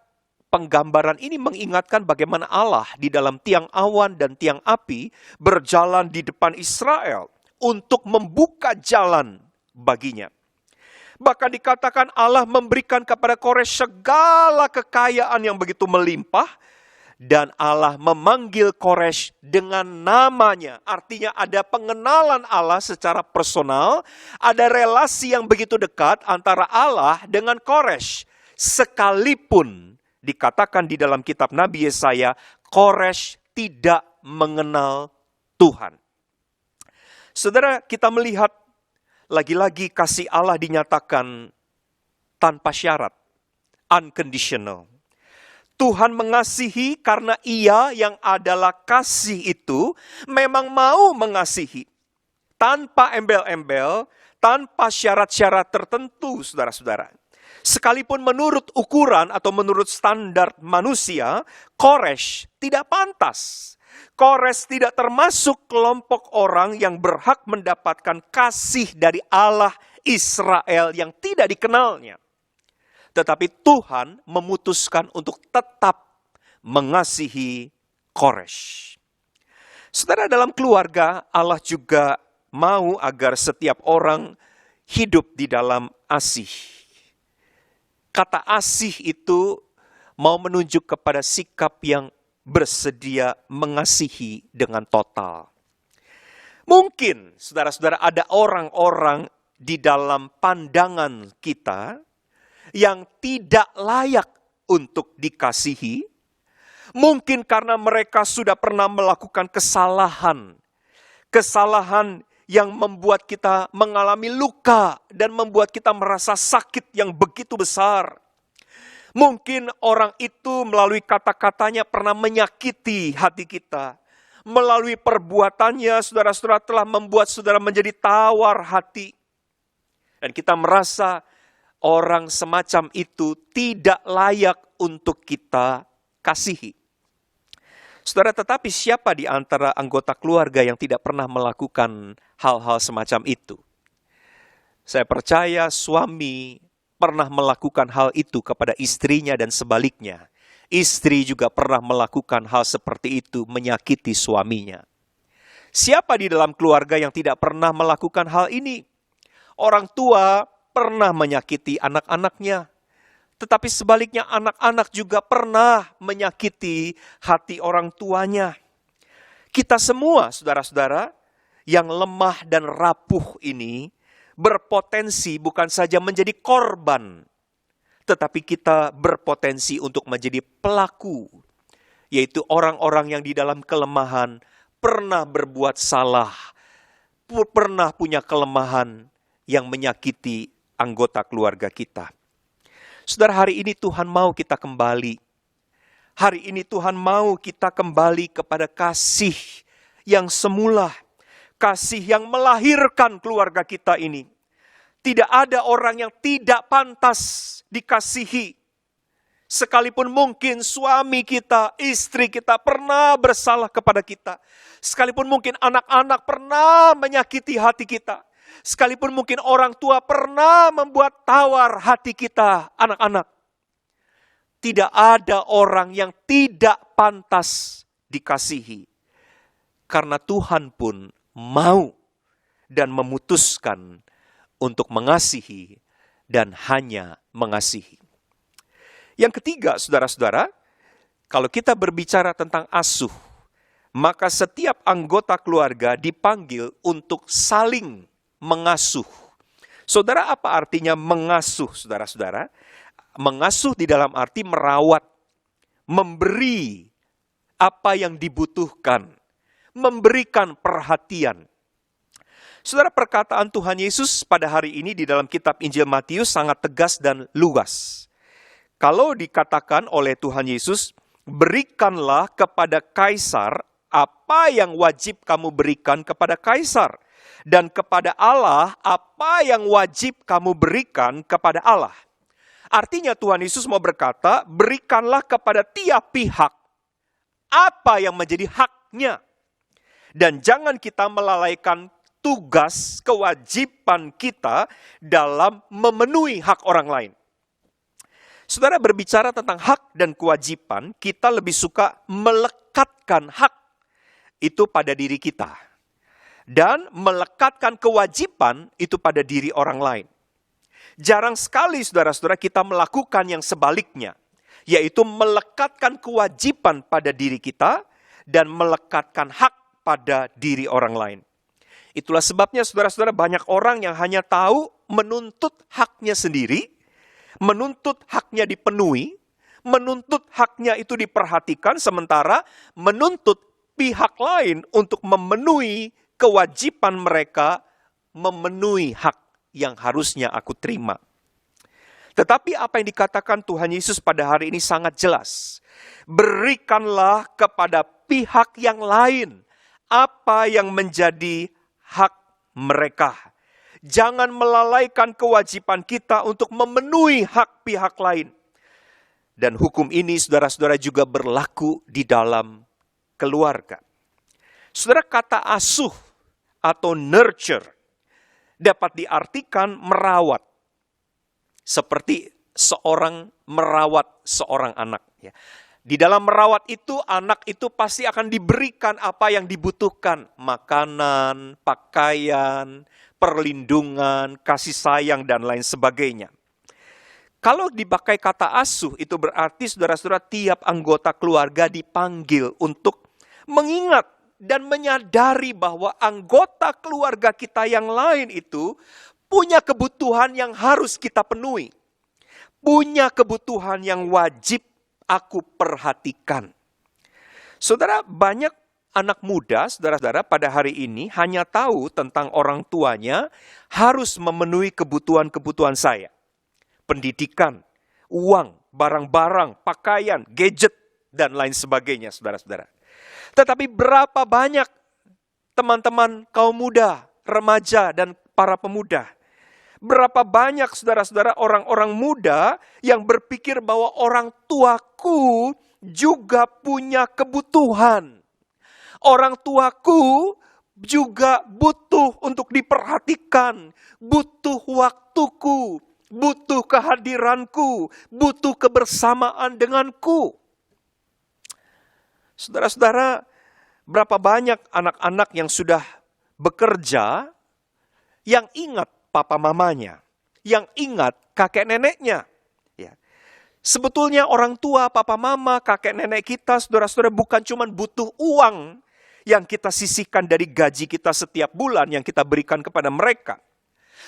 penggambaran ini mengingatkan bagaimana Allah di dalam tiang awan dan tiang api berjalan di depan Israel untuk membuka jalan baginya. Bahkan dikatakan Allah memberikan kepada Koresh segala kekayaan yang begitu melimpah. Dan Allah memanggil Koresh dengan namanya. Artinya ada pengenalan Allah secara personal. Ada relasi yang begitu dekat antara Allah dengan Koresh. Sekalipun dikatakan di dalam kitab Nabi Yesaya, Koresh tidak mengenal Tuhan. Saudara, kita melihat lagi-lagi kasih Allah dinyatakan tanpa syarat, unconditional. Tuhan mengasihi karena Ia yang adalah kasih itu memang mau mengasihi. Tanpa embel-embel, tanpa syarat-syarat tertentu, saudara-saudara. Sekalipun menurut ukuran atau menurut standar manusia, Koresh tidak pantas. Koresh tidak termasuk kelompok orang yang berhak mendapatkan kasih dari Allah Israel yang tidak dikenalnya. Tetapi Tuhan memutuskan untuk tetap mengasihi Koresh. Saudara, dalam keluarga Allah juga mau agar setiap orang hidup di dalam asih. Kata asih itu mau menunjuk kepada sikap yang bersedia mengasihi dengan total. Mungkin, saudara-saudara, ada orang-orang di dalam pandangan kita yang tidak layak untuk dikasihi, mungkin karena mereka sudah pernah melakukan kesalahan yang membuat kita mengalami luka dan membuat kita merasa sakit yang begitu besar. Mungkin orang itu melalui kata-katanya pernah menyakiti hati kita. Melalui perbuatannya, saudara-saudara telah membuat saudara menjadi tawar hati. Dan kita merasa orang semacam itu tidak layak untuk kita kasihi. Saudara, tetapi siapa di antara anggota keluarga yang tidak pernah melakukan hal-hal semacam itu? Saya percaya suami pernah melakukan hal itu kepada istrinya dan sebaliknya. Istri juga pernah melakukan hal seperti itu, menyakiti suaminya. Siapa di dalam keluarga yang tidak pernah melakukan hal ini? Orang tua pernah menyakiti anak-anaknya. Tetapi sebaliknya anak-anak juga pernah menyakiti hati orang tuanya. Kita semua, saudara-saudara, yang lemah dan rapuh ini berpotensi bukan saja menjadi korban, tetapi kita berpotensi untuk menjadi pelaku, yaitu orang-orang yang di dalam kelemahan pernah berbuat salah, pernah punya kelemahan yang menyakiti anggota keluarga kita. Saudara, hari ini Tuhan mau kita kembali. Hari ini Tuhan mau kita kembali kepada kasih yang semula. Kasih yang melahirkan keluarga kita ini. Tidak ada orang yang tidak pantas dikasihi. Sekalipun mungkin suami kita, istri kita pernah bersalah kepada kita. Sekalipun mungkin anak-anak pernah menyakiti hati kita. Sekalipun mungkin orang tua pernah membuat tawar hati kita, anak-anak. Tidak ada orang yang tidak pantas dikasihi. Karena Tuhan pun mau dan memutuskan untuk mengasihi dan hanya mengasihi. Yang ketiga, saudara-saudara, kalau kita berbicara tentang asuh, maka setiap anggota keluarga dipanggil untuk saling mengasuh. Saudara, apa artinya mengasuh, saudara-saudara? Mengasuh di dalam arti merawat, memberi apa yang dibutuhkan, memberikan perhatian. Saudara, perkataan Tuhan Yesus pada hari ini di dalam kitab Injil Matius sangat tegas dan luas. Kalau dikatakan oleh Tuhan Yesus, berikanlah kepada kaisar apa yang wajib kamu berikan kepada kaisar. Dan kepada Allah, apa yang wajib kamu berikan kepada Allah. Artinya Tuhan Yesus mau berkata, berikanlah kepada tiap pihak apa yang menjadi haknya. Dan jangan kita melalaikan tugas, kewajiban kita dalam memenuhi hak orang lain. Saudara, berbicara tentang hak dan kewajiban, kita lebih suka melekatkan hak itu pada diri kita. Dan melekatkan kewajiban itu pada diri orang lain. Jarang sekali saudara-saudara kita melakukan yang sebaliknya. Yaitu melekatkan kewajiban pada diri kita dan melekatkan hak pada diri orang lain. Itulah sebabnya saudara-saudara banyak orang yang hanya tahu menuntut haknya sendiri, menuntut haknya dipenuhi, menuntut haknya itu diperhatikan, sementara menuntut pihak lain untuk memenuhi kewajiban mereka, memenuhi hak yang harusnya aku terima. Tetapi apa yang dikatakan Tuhan Yesus pada hari ini sangat jelas. Berikanlah kepada pihak yang lain apa yang menjadi hak mereka. Jangan melalaikan kewajiban kita untuk memenuhi hak pihak lain. Dan hukum ini saudara-saudara juga berlaku di dalam keluarga. Saudara, kata asuh atau nurture dapat diartikan merawat. Seperti seorang merawat seorang anak. Di dalam merawat itu, anak itu pasti akan diberikan apa yang dibutuhkan. Makanan, pakaian, perlindungan, kasih sayang, dan lain sebagainya. Kalau dipakai kata asuh, itu berarti saudara-saudara tiap anggota keluarga dipanggil untuk mengingat dan menyadari bahwa anggota keluarga kita yang lain itu punya kebutuhan yang harus kita penuhi. Punya kebutuhan yang wajib aku perhatikan. Saudara, banyak anak muda, saudara-saudara, pada hari ini hanya tahu tentang orang tuanya harus memenuhi kebutuhan-kebutuhan saya. Pendidikan, uang, barang-barang, pakaian, gadget, dan lain sebagainya, saudara-saudara. Tetapi berapa banyak teman-teman kaum muda, remaja, dan para pemuda, berapa banyak saudara-saudara orang-orang muda yang berpikir bahwa orang tuaku juga punya kebutuhan. Orang tuaku juga butuh untuk diperhatikan, butuh waktuku, butuh kehadiranku, butuh kebersamaan denganku. Saudara-saudara, berapa banyak anak-anak yang sudah bekerja, yang ingat papa mamanya, yang ingat kakek neneknya. Sebetulnya orang tua, papa mama, kakek nenek kita, saudara-saudara, bukan cuma butuh uang yang kita sisihkan dari gaji kita setiap bulan yang kita berikan kepada mereka.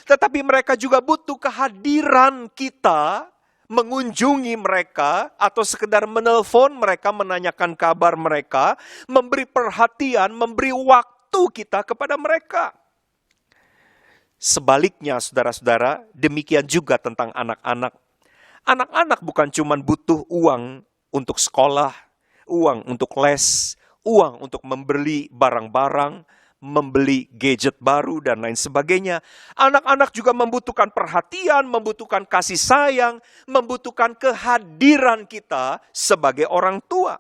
Tetapi mereka juga butuh kehadiran kita, mengunjungi mereka, atau sekedar menelpon mereka, menanyakan kabar mereka, memberi perhatian, memberi waktu kita kepada mereka. Sebaliknya saudara-saudara, demikian juga tentang anak-anak. Anak-anak bukan cuma butuh uang untuk sekolah, uang untuk les, uang untuk membeli barang-barang, membeli gadget baru dan lain sebagainya. Anak-anak juga membutuhkan perhatian, membutuhkan kasih sayang, membutuhkan kehadiran kita sebagai orang tua.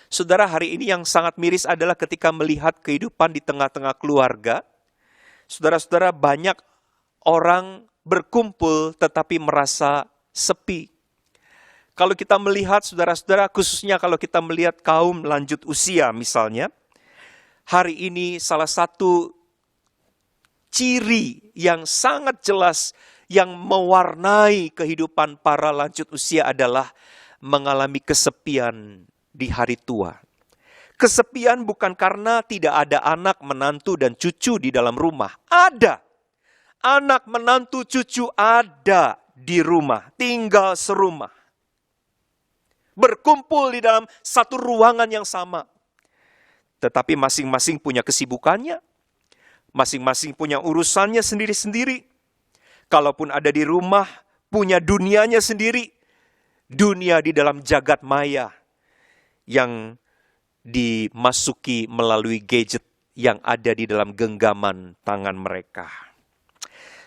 Saudara, hari ini yang sangat miris adalah ketika melihat kehidupan di tengah-tengah keluarga. Saudara-saudara, banyak orang berkumpul tetapi merasa sepi. Kalau kita melihat, saudara-saudara, khususnya kalau kita melihat kaum lanjut usia misalnya, hari ini salah satu ciri yang sangat jelas yang mewarnai kehidupan para lanjut usia adalah mengalami kesepian di hari tua. Kesepian bukan karena tidak ada anak, menantu, dan cucu di dalam rumah. Ada. Anak, menantu, cucu ada di rumah, tinggal serumah. Berkumpul di dalam satu ruangan yang sama. Tetapi masing-masing punya kesibukannya. Masing-masing punya urusannya sendiri-sendiri. Kalaupun ada di rumah, punya dunianya sendiri. Dunia di dalam jagat maya yang dimasuki melalui gadget yang ada di dalam genggaman tangan mereka.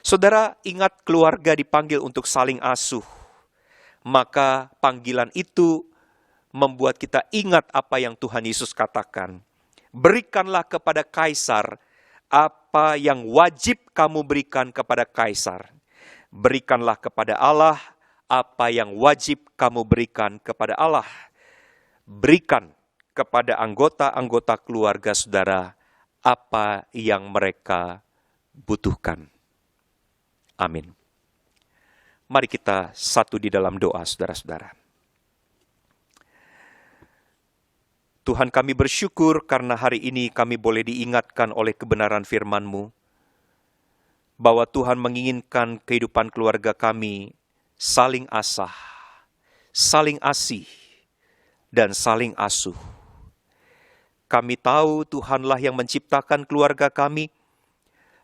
Saudara, ingat keluarga dipanggil untuk saling asuh. Maka panggilan itu membuat kita ingat apa yang Tuhan Yesus katakan. Berikanlah kepada kaisar apa yang wajib kamu berikan kepada kaisar. Berikanlah kepada Allah apa yang wajib kamu berikan kepada Allah. Berikan kepada anggota-anggota keluarga saudara apa yang mereka butuhkan. Amin. Mari kita satu di dalam doa, saudara-saudara. Tuhan, kami bersyukur karena hari ini kami boleh diingatkan oleh kebenaran firman-Mu, bahwa Tuhan menginginkan kehidupan keluarga kami saling asah, saling asih, dan saling asuh. Kami tahu Tuhanlah yang menciptakan keluarga kami,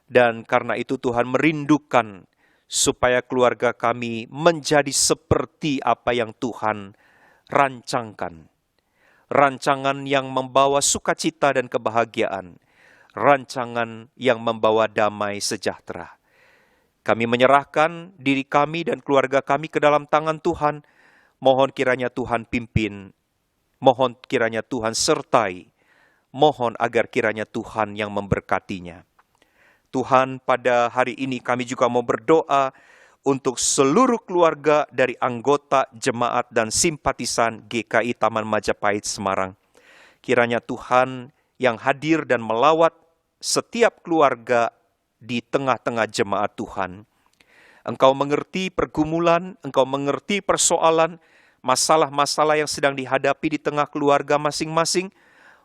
dan karena itu Tuhan merindukan supaya keluarga kami menjadi seperti apa yang Tuhan rancangkan. Rancangan yang membawa sukacita dan kebahagiaan. Rancangan yang membawa damai sejahtera. Kami menyerahkan diri kami dan keluarga kami ke dalam tangan Tuhan. Mohon kiranya Tuhan pimpin. Mohon kiranya Tuhan sertai. Mohon agar kiranya Tuhan yang memberkatinya. Tuhan, pada hari ini kami juga mau berdoa untuk seluruh keluarga dari anggota jemaat dan simpatisan GKI Taman Majapahit Semarang. Kiranya Tuhan yang hadir dan melawat setiap keluarga di tengah-tengah jemaat Tuhan. Engkau mengerti pergumulan, Engkau mengerti persoalan, masalah-masalah yang sedang dihadapi di tengah keluarga masing-masing.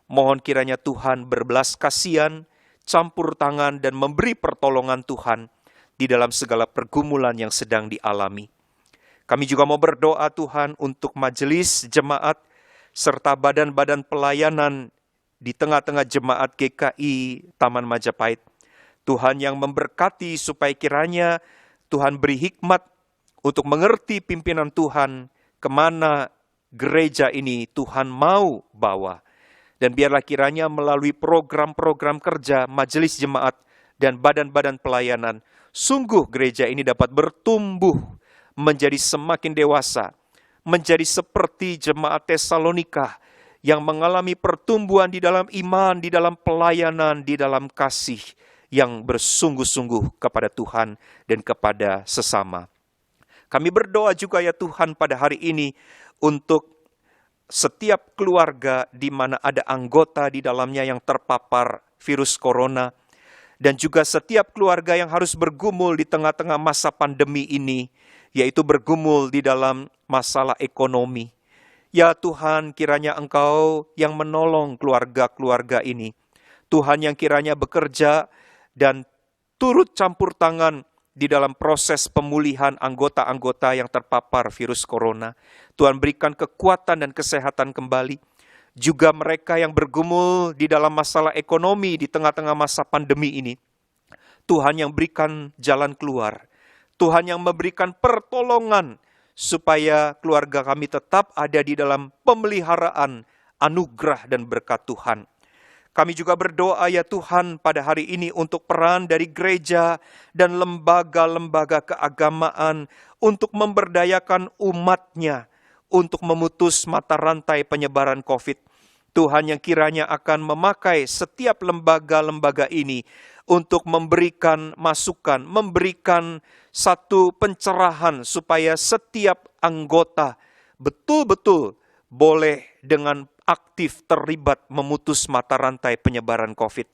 Mohon kiranya Tuhan berbelas kasihan, campur tangan dan memberi pertolongan Tuhan di dalam segala pergumulan yang sedang dialami. Kami juga mau berdoa Tuhan untuk majelis jemaat serta badan-badan pelayanan di tengah-tengah jemaat GKI Taman Majapahit. Tuhan yang memberkati supaya kiranya Tuhan beri hikmat untuk mengerti pimpinan Tuhan kemana gereja ini Tuhan mau bawa. Dan biarlah kiranya melalui program-program kerja, majelis jemaat, dan badan-badan pelayanan, sungguh gereja ini dapat bertumbuh menjadi semakin dewasa, menjadi seperti jemaat Tesalonika yang mengalami pertumbuhan di dalam iman, di dalam pelayanan, di dalam kasih yang bersungguh-sungguh kepada Tuhan dan kepada sesama. Kami berdoa juga ya Tuhan pada hari ini untuk setiap keluarga di mana ada anggota di dalamnya yang terpapar virus corona, dan juga setiap keluarga yang harus bergumul di tengah-tengah masa pandemi ini, yaitu bergumul di dalam masalah ekonomi. Ya Tuhan, kiranya Engkau yang menolong keluarga-keluarga ini. Tuhan yang kiranya bekerja dan turut campur tangan di dalam proses pemulihan anggota-anggota yang terpapar virus corona. Tuhan berikan kekuatan dan kesehatan kembali. Juga mereka yang bergumul di dalam masalah ekonomi di tengah-tengah masa pandemi ini. Tuhan yang berikan jalan keluar. Tuhan yang memberikan pertolongan supaya keluarga kami tetap ada di dalam pemeliharaan anugerah dan berkat Tuhan. Kami juga berdoa ya Tuhan pada hari ini untuk peran dari gereja dan lembaga-lembaga keagamaan untuk memberdayakan umatnya untuk memutus mata rantai penyebaran COVID. Tuhan yang kiranya akan memakai setiap lembaga-lembaga ini untuk memberikan masukan, memberikan satu pencerahan supaya setiap anggota betul-betul boleh dengan aktif terlibat memutus mata rantai penyebaran COVID.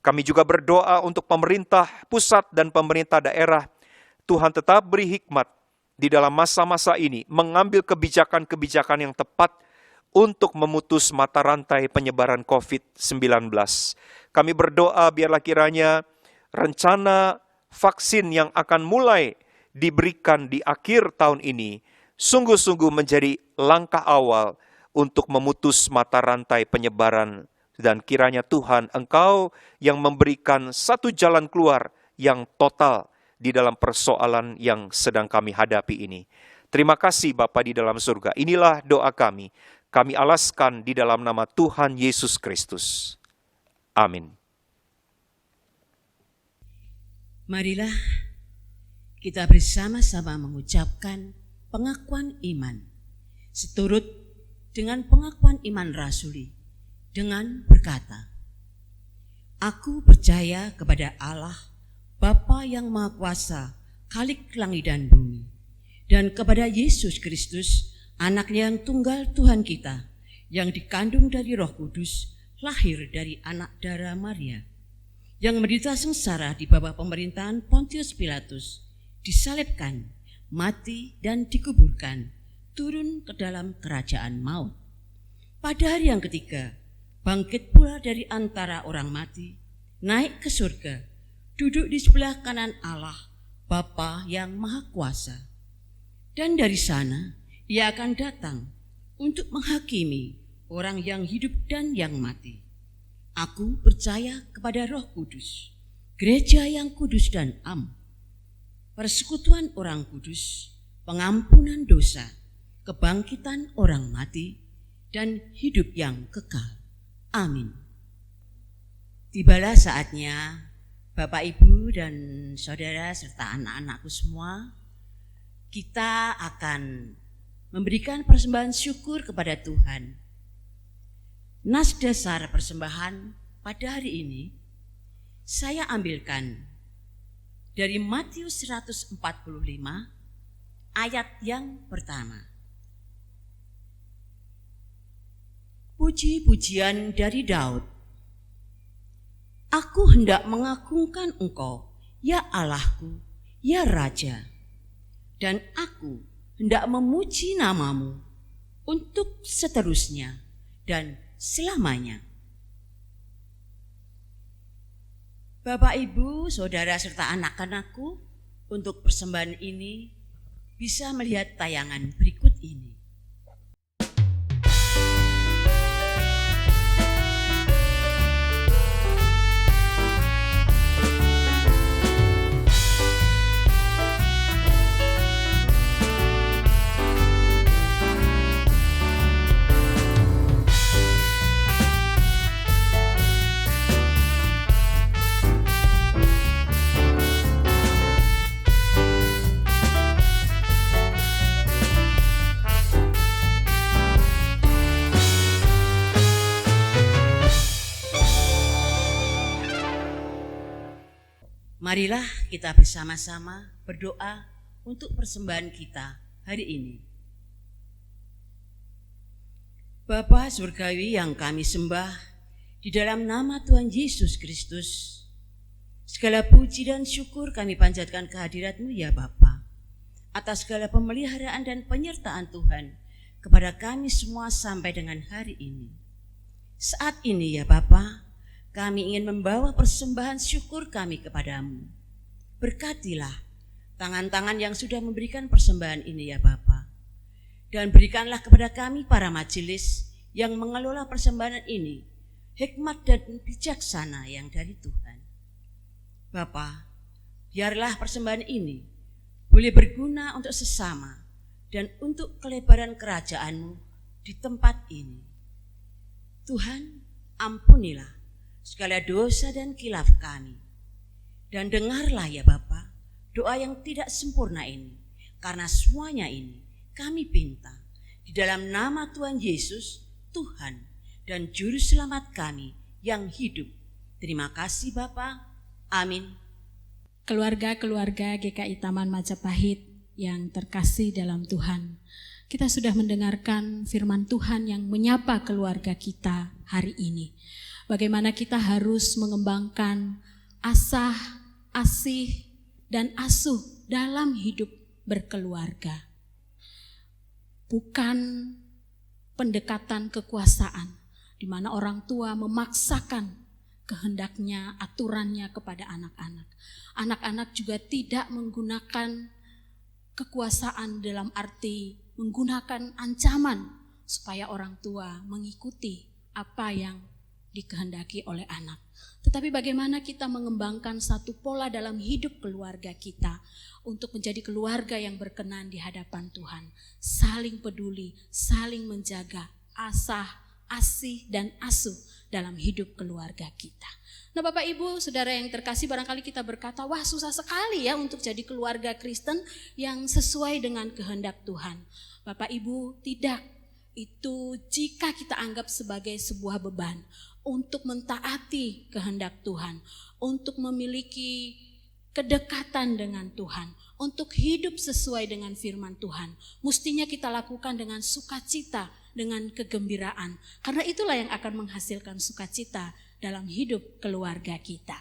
Kami juga berdoa untuk pemerintah pusat dan pemerintah daerah. Tuhan tetap beri hikmat di dalam masa-masa ini, mengambil kebijakan-kebijakan yang tepat untuk memutus mata rantai penyebaran COVID-19. Kami berdoa biarlah kiranya rencana vaksin yang akan mulai diberikan di akhir tahun ini sungguh-sungguh menjadi langkah awal untuk memutus mata rantai penyebaran. Dan kiranya Tuhan, Engkau yang memberikan satu jalan keluar yang total di dalam persoalan yang sedang kami hadapi ini. Terima kasih Bapa di dalam surga. Inilah doa kami. Kami alaskan di dalam nama Tuhan Yesus Kristus. Amin. Marilah kita bersama-sama mengucapkan pengakuan iman, seturut dengan pengakuan iman rasuli, dengan berkata, Aku percaya kepada Allah, Bapa yang Maha Kuasa, Khalik langit dan bumi, dan kepada Yesus Kristus, Anak-Nya yang tunggal Tuhan kita, yang dikandung dari Roh Kudus, lahir dari anak darah Maria, yang menderita sengsara di bawah pemerintahan Pontius Pilatus, disalibkan, mati dan dikuburkan, turun ke dalam kerajaan maut. Pada hari yang ketiga, bangkit pula dari antara orang mati, naik ke surga, duduk di sebelah kanan Allah, Bapa yang Maha Kuasa. Dan dari sana, Ia akan datang untuk menghakimi orang yang hidup dan yang mati. Aku percaya kepada Roh Kudus, gereja yang kudus dan am, persekutuan orang kudus, pengampunan dosa, kebangkitan orang mati, dan hidup yang kekal. Amin. Tibalah saatnya Bapak, Ibu, dan Saudara serta anak-anakku semua, kita akan memberikan persembahan syukur kepada Tuhan. Nas dasar persembahan pada hari ini saya ambilkan dari Matius 145 ayat yang pertama. Puji-pujian dari Daud. Aku hendak mengagungkan Engkau, ya Allahku, ya Raja, dan aku hendak memuji nama-Mu untuk seterusnya dan selamanya. Bapak, Ibu, Saudara, serta anak-anakku, untuk persembahan ini bisa melihat tayangan berikut ini. Marilah kita bersama-sama berdoa untuk persembahan kita hari ini. Bapa Surgawi yang kami sembah, di dalam nama Tuhan Yesus Kristus, segala puji dan syukur kami panjatkan kehadirat-Mu ya Bapa, atas segala pemeliharaan dan penyertaan Tuhan kepada kami semua sampai dengan hari ini. Saat ini ya Bapa, kami ingin membawa persembahan syukur kami kepadamu. Berkatilah tangan-tangan yang sudah memberikan persembahan ini ya Bapa. Dan berikanlah kepada kami para majelis yang mengelola persembahan ini hikmat dan bijaksana yang dari Tuhan. Bapa, biarlah persembahan ini boleh berguna untuk sesama dan untuk kelebaran kerajaan-Mu di tempat ini. Tuhan, ampunilah segala dosa dan khilaf kami. Dan dengarlah ya Bapa, doa yang tidak sempurna ini, karena semuanya ini kami pinta di dalam nama Tuhan Yesus, Tuhan dan Juru Selamat kami yang hidup. Terima kasih Bapa. Amin. Keluarga-keluarga GKI Taman Majapahit yang terkasih dalam Tuhan, kita sudah mendengarkan firman Tuhan yang menyapa keluarga kita hari ini. Bagaimana kita harus mengembangkan asah, asih, dan asuh dalam hidup berkeluarga. Bukan pendekatan kekuasaan, di mana orang tua memaksakan kehendaknya, aturannya kepada anak-anak. Anak-anak juga tidak menggunakan kekuasaan dalam arti menggunakan ancaman supaya orang tua mengikuti apa yang dikehendaki oleh anak. Tetapi bagaimana kita mengembangkan satu pola dalam hidup keluarga kita untuk menjadi keluarga yang berkenan di hadapan Tuhan. Saling peduli, saling menjaga, asah, asih, dan asuh dalam hidup keluarga kita. Nah Bapak Ibu, Saudara yang terkasih, barangkali kita berkata, wah susah sekali ya untuk jadi keluarga Kristen yang sesuai dengan kehendak Tuhan. Bapak Ibu, tidak. Itu jika kita anggap sebagai sebuah beban untuk mentaati kehendak Tuhan, untuk memiliki kedekatan dengan Tuhan, untuk hidup sesuai dengan firman Tuhan, mestinya kita lakukan dengan sukacita, dengan kegembiraan, karena itulah yang akan menghasilkan sukacita dalam hidup keluarga kita.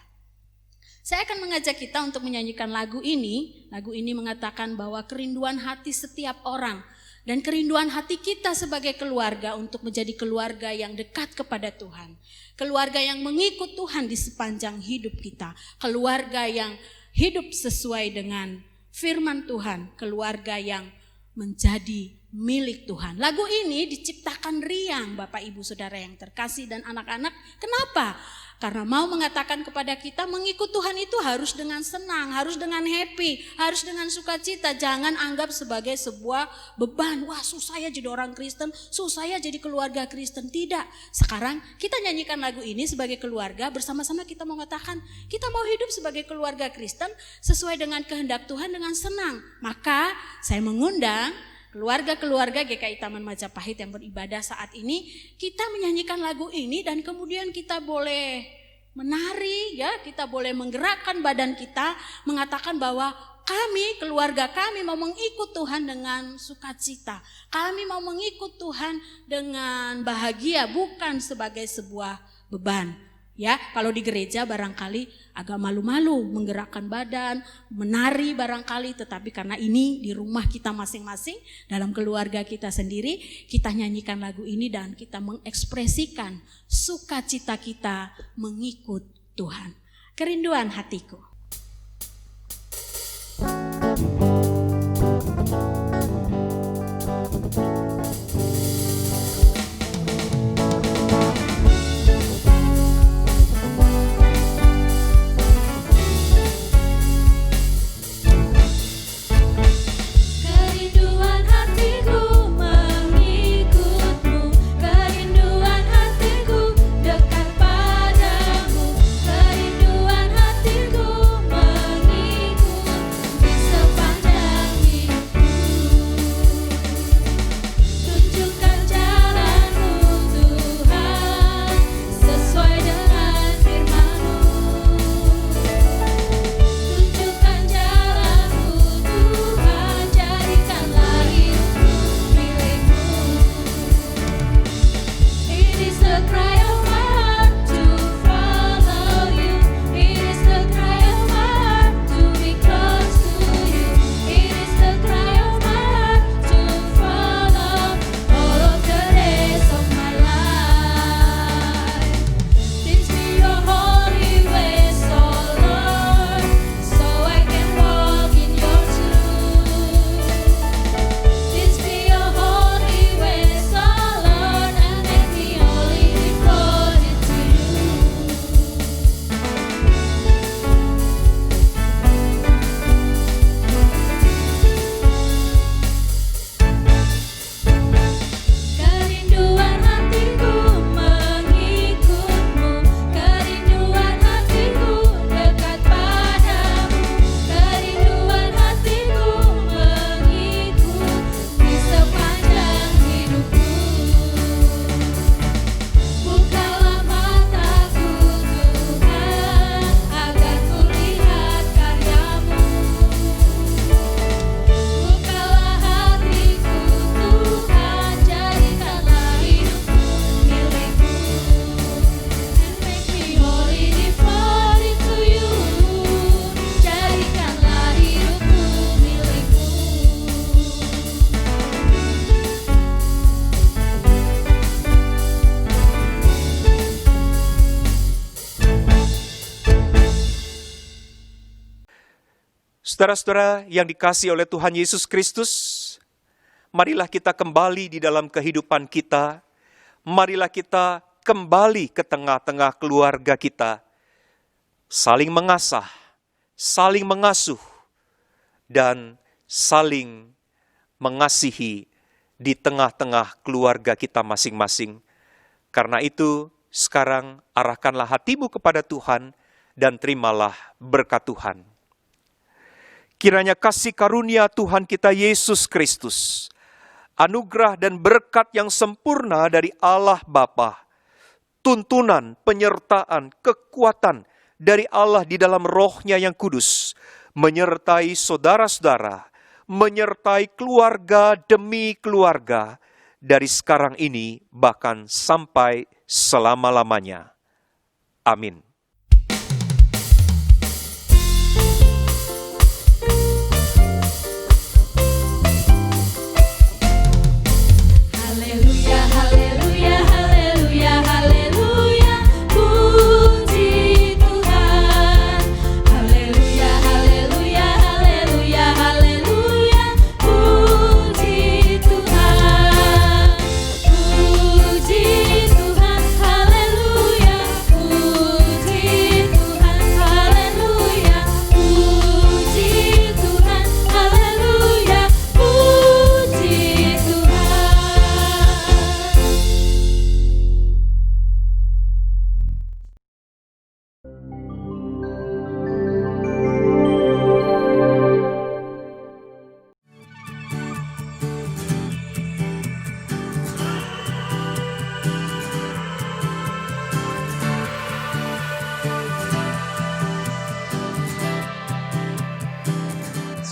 Saya akan mengajak kita untuk menyanyikan lagu ini. Lagu ini mengatakan bahwa kerinduan hati setiap orang dan kerinduan hati kita sebagai keluarga untuk menjadi keluarga yang dekat kepada Tuhan, keluarga yang mengikut Tuhan di sepanjang hidup kita, keluarga yang hidup sesuai dengan firman Tuhan, keluarga yang menjadi milik Tuhan. Lagu ini diciptakan riang Bapak Ibu Saudara yang terkasih dan anak-anak. Kenapa? Karena mau mengatakan kepada kita mengikut Tuhan itu harus dengan senang, harus dengan happy, harus dengan sukacita. Jangan anggap sebagai sebuah beban. Wah susah ya jadi orang Kristen, susah ya jadi keluarga Kristen. Tidak. Sekarang kita nyanyikan lagu ini sebagai keluarga, bersama-sama kita mengatakan kita mau hidup sebagai keluarga Kristen sesuai dengan kehendak Tuhan dengan senang. Maka saya mengundang keluarga-keluarga GKI Taman Majapahit yang beribadah saat ini, kita menyanyikan lagu ini dan kemudian kita boleh menari ya, kita boleh menggerakkan badan kita, mengatakan bahwa kami, keluarga kami mau mengikut Tuhan dengan sukacita. Kami mau mengikut Tuhan dengan bahagia, bukan sebagai sebuah beban. Ya, kalau di gereja barangkali agak malu-malu menggerakkan badan, menari barangkali, tetapi karena ini di rumah kita masing-masing, dalam keluarga kita sendiri, kita nyanyikan lagu ini dan kita mengekspresikan sukacita kita mengikut Tuhan. Kerinduan hatiku. Kerinduan hatiku Saudara-saudara yang dikasihi oleh Tuhan Yesus Kristus, marilah kita kembali di dalam kehidupan kita. Marilah kita kembali ke tengah-tengah keluarga kita. Saling mengasah, saling mengasuh, dan saling mengasihi di tengah-tengah keluarga kita masing-masing. Karena itu, sekarang arahkanlah hatimu kepada Tuhan dan terimalah berkat Tuhan. Kiranya kasih karunia Tuhan kita Yesus Kristus, anugerah dan berkat yang sempurna dari Allah Bapa, tuntunan, penyertaan, kekuatan dari Allah di dalam Roh-Nya yang kudus, menyertai saudara-saudara, menyertai keluarga demi keluarga, dari sekarang ini bahkan sampai selama-lamanya. Amin.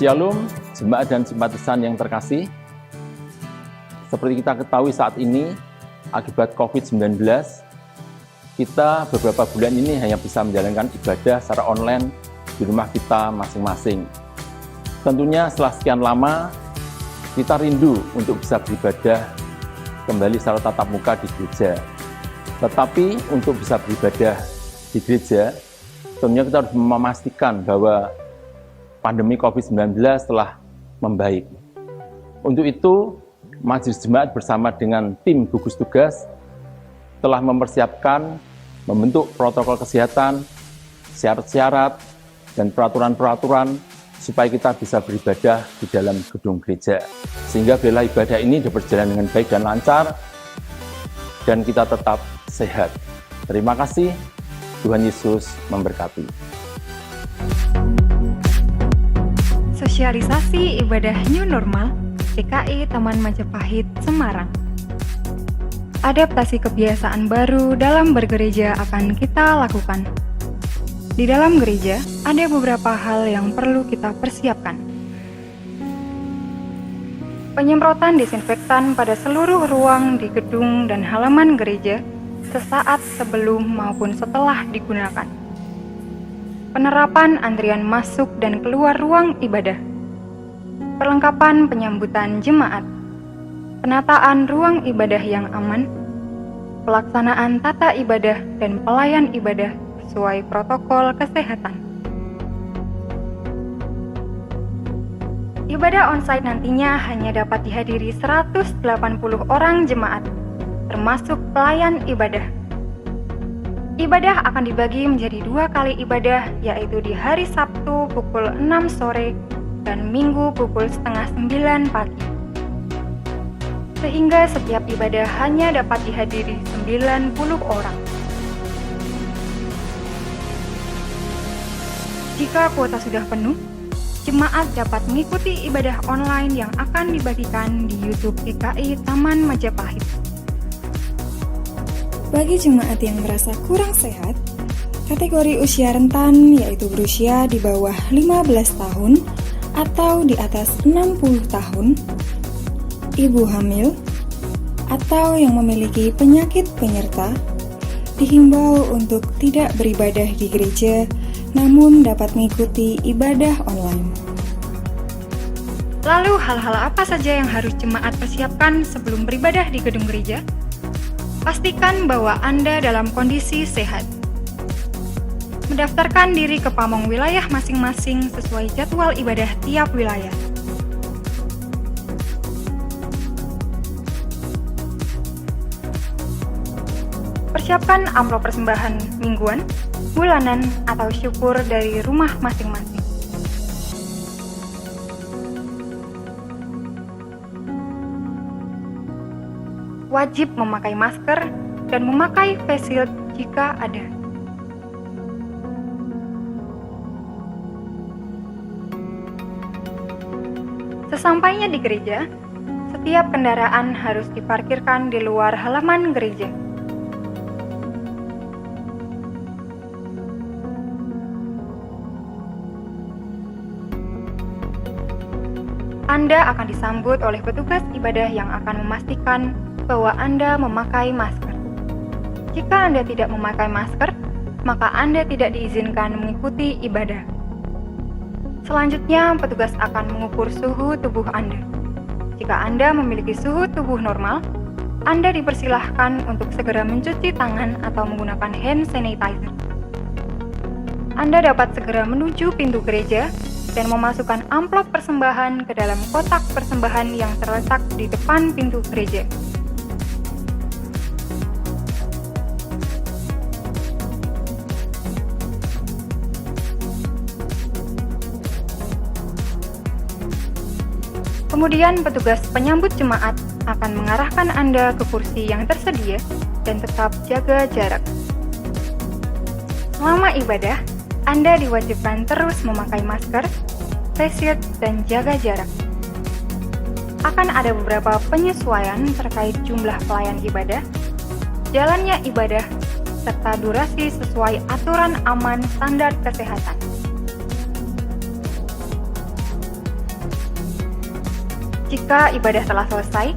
Shalom, jemaat dan simpatisan yang terkasih. Seperti kita ketahui saat ini, akibat COVID-19, kita beberapa bulan ini hanya bisa menjalankan ibadah secara online di rumah kita masing-masing. Tentunya setelah sekian lama, kita rindu untuk bisa beribadah kembali secara tatap muka di gereja. Tetapi untuk bisa beribadah di gereja, tentunya kita harus memastikan bahwa pandemi COVID-19 telah membaik. Untuk itu, Majelis Jemaat bersama dengan tim gugus tugas telah mempersiapkan, membentuk protokol kesehatan, syarat-syarat, dan peraturan-peraturan supaya kita bisa beribadah di dalam gedung gereja. Sehingga bila ibadah ini dapat berjalan dengan baik dan lancar, dan kita tetap sehat. Terima kasih, Tuhan Yesus memberkati. Sosialisasi ibadah New Normal GKI Taman Majapahit, Semarang. Adaptasi kebiasaan baru dalam bergereja akan kita lakukan. Di dalam gereja, ada beberapa hal yang perlu kita persiapkan. Penyemprotan disinfektan pada seluruh ruang di gedung dan halaman gereja sesaat sebelum maupun setelah digunakan. Penerapan antrian masuk dan keluar ruang ibadah. Perlengkapan penyambutan jemaat. Penataan ruang ibadah yang aman. Pelaksanaan tata ibadah dan pelayan ibadah sesuai protokol kesehatan. Ibadah onsite nantinya hanya dapat dihadiri 180 orang jemaat, termasuk pelayan ibadah. Ibadah akan dibagi menjadi 2 kali ibadah, yaitu di hari Sabtu pukul 6 sore dan Minggu pukul setengah 9 pagi. Sehingga setiap ibadah hanya dapat dihadiri 90 orang. Jika kuota sudah penuh, jemaat dapat mengikuti ibadah online yang akan dibagikan di YouTube GKI Taman Majapahit. Bagi jemaat yang merasa kurang sehat, kategori usia rentan yaitu berusia di bawah 15 tahun atau di atas 60 tahun, ibu hamil, atau yang memiliki penyakit penyerta, dihimbau untuk tidak beribadah di gereja, namun dapat mengikuti ibadah online. Lalu hal-hal apa saja yang harus jemaat persiapkan sebelum beribadah di gedung gereja? Pastikan bahwa Anda dalam kondisi sehat. Mendaftarkan diri ke pamong wilayah masing-masing sesuai jadwal ibadah tiap wilayah. Persiapkan amplop persembahan mingguan, bulanan, atau syukur dari rumah masing-masing. Wajib memakai masker dan memakai face shield jika ada. Sesampainya di gereja, setiap kendaraan harus diparkirkan di luar halaman gereja. Anda akan disambut oleh petugas ibadah yang akan memastikan bahwa Anda memakai masker. Jika Anda tidak memakai masker, maka Anda tidak diizinkan mengikuti ibadah. Selanjutnya, petugas akan mengukur suhu tubuh Anda. Jika Anda memiliki suhu tubuh normal, Anda dipersilahkan untuk segera mencuci tangan atau menggunakan hand sanitizer. Anda dapat segera menuju pintu gereja dan memasukkan amplop persembahan ke dalam kotak persembahan yang terletak di depan pintu gereja. Kemudian petugas penyambut jemaat akan mengarahkan Anda ke kursi yang tersedia dan tetap jaga jarak. Selama ibadah, Anda diwajibkan terus memakai masker, face shield, dan jaga jarak. Akan ada beberapa penyesuaian terkait jumlah pelayan ibadah, jalannya ibadah, serta durasi sesuai aturan aman standar kesehatan. Jika ibadah telah selesai,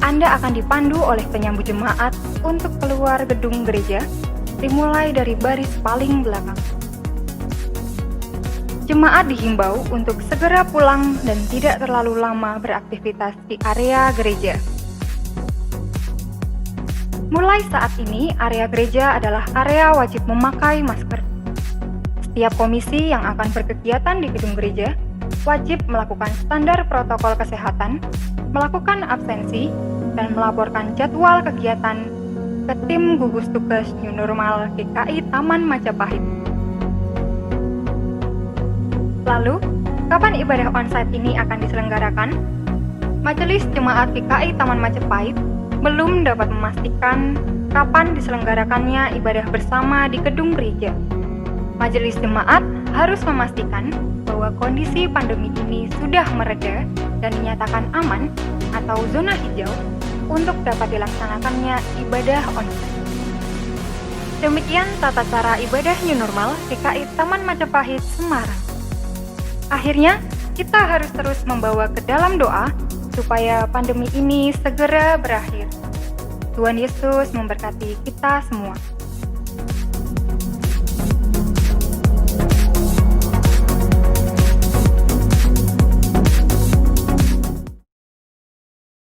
Anda akan dipandu oleh penyambut jemaat untuk keluar gedung gereja, dimulai dari baris paling belakang. Jemaat dihimbau untuk segera pulang dan tidak terlalu lama beraktivitas di area gereja. Mulai saat ini, area gereja adalah area wajib memakai masker. Setiap komisi yang akan berkegiatan di gedung gereja wajib melakukan standar protokol kesehatan, melakukan absensi, dan melaporkan jadwal kegiatan ke tim gugus tugas New Normal GKI Taman Majapahit. Lalu, kapan ibadah onsite ini akan diselenggarakan? Majelis Jemaat GKI Taman Majapahit belum dapat memastikan kapan diselenggarakannya ibadah bersama di gedung gereja. Majelis Jemaat harus memastikan bahwa kondisi pandemi ini sudah mereda dan dinyatakan aman atau zona hijau untuk dapat dilaksanakannya ibadah onsite. Demikian tata cara ibadah New Normal GKI Taman Majapahit Semarang. Akhirnya, kita harus terus membawa ke dalam doa supaya pandemi ini segera berakhir. Tuhan Yesus memberkati kita semua.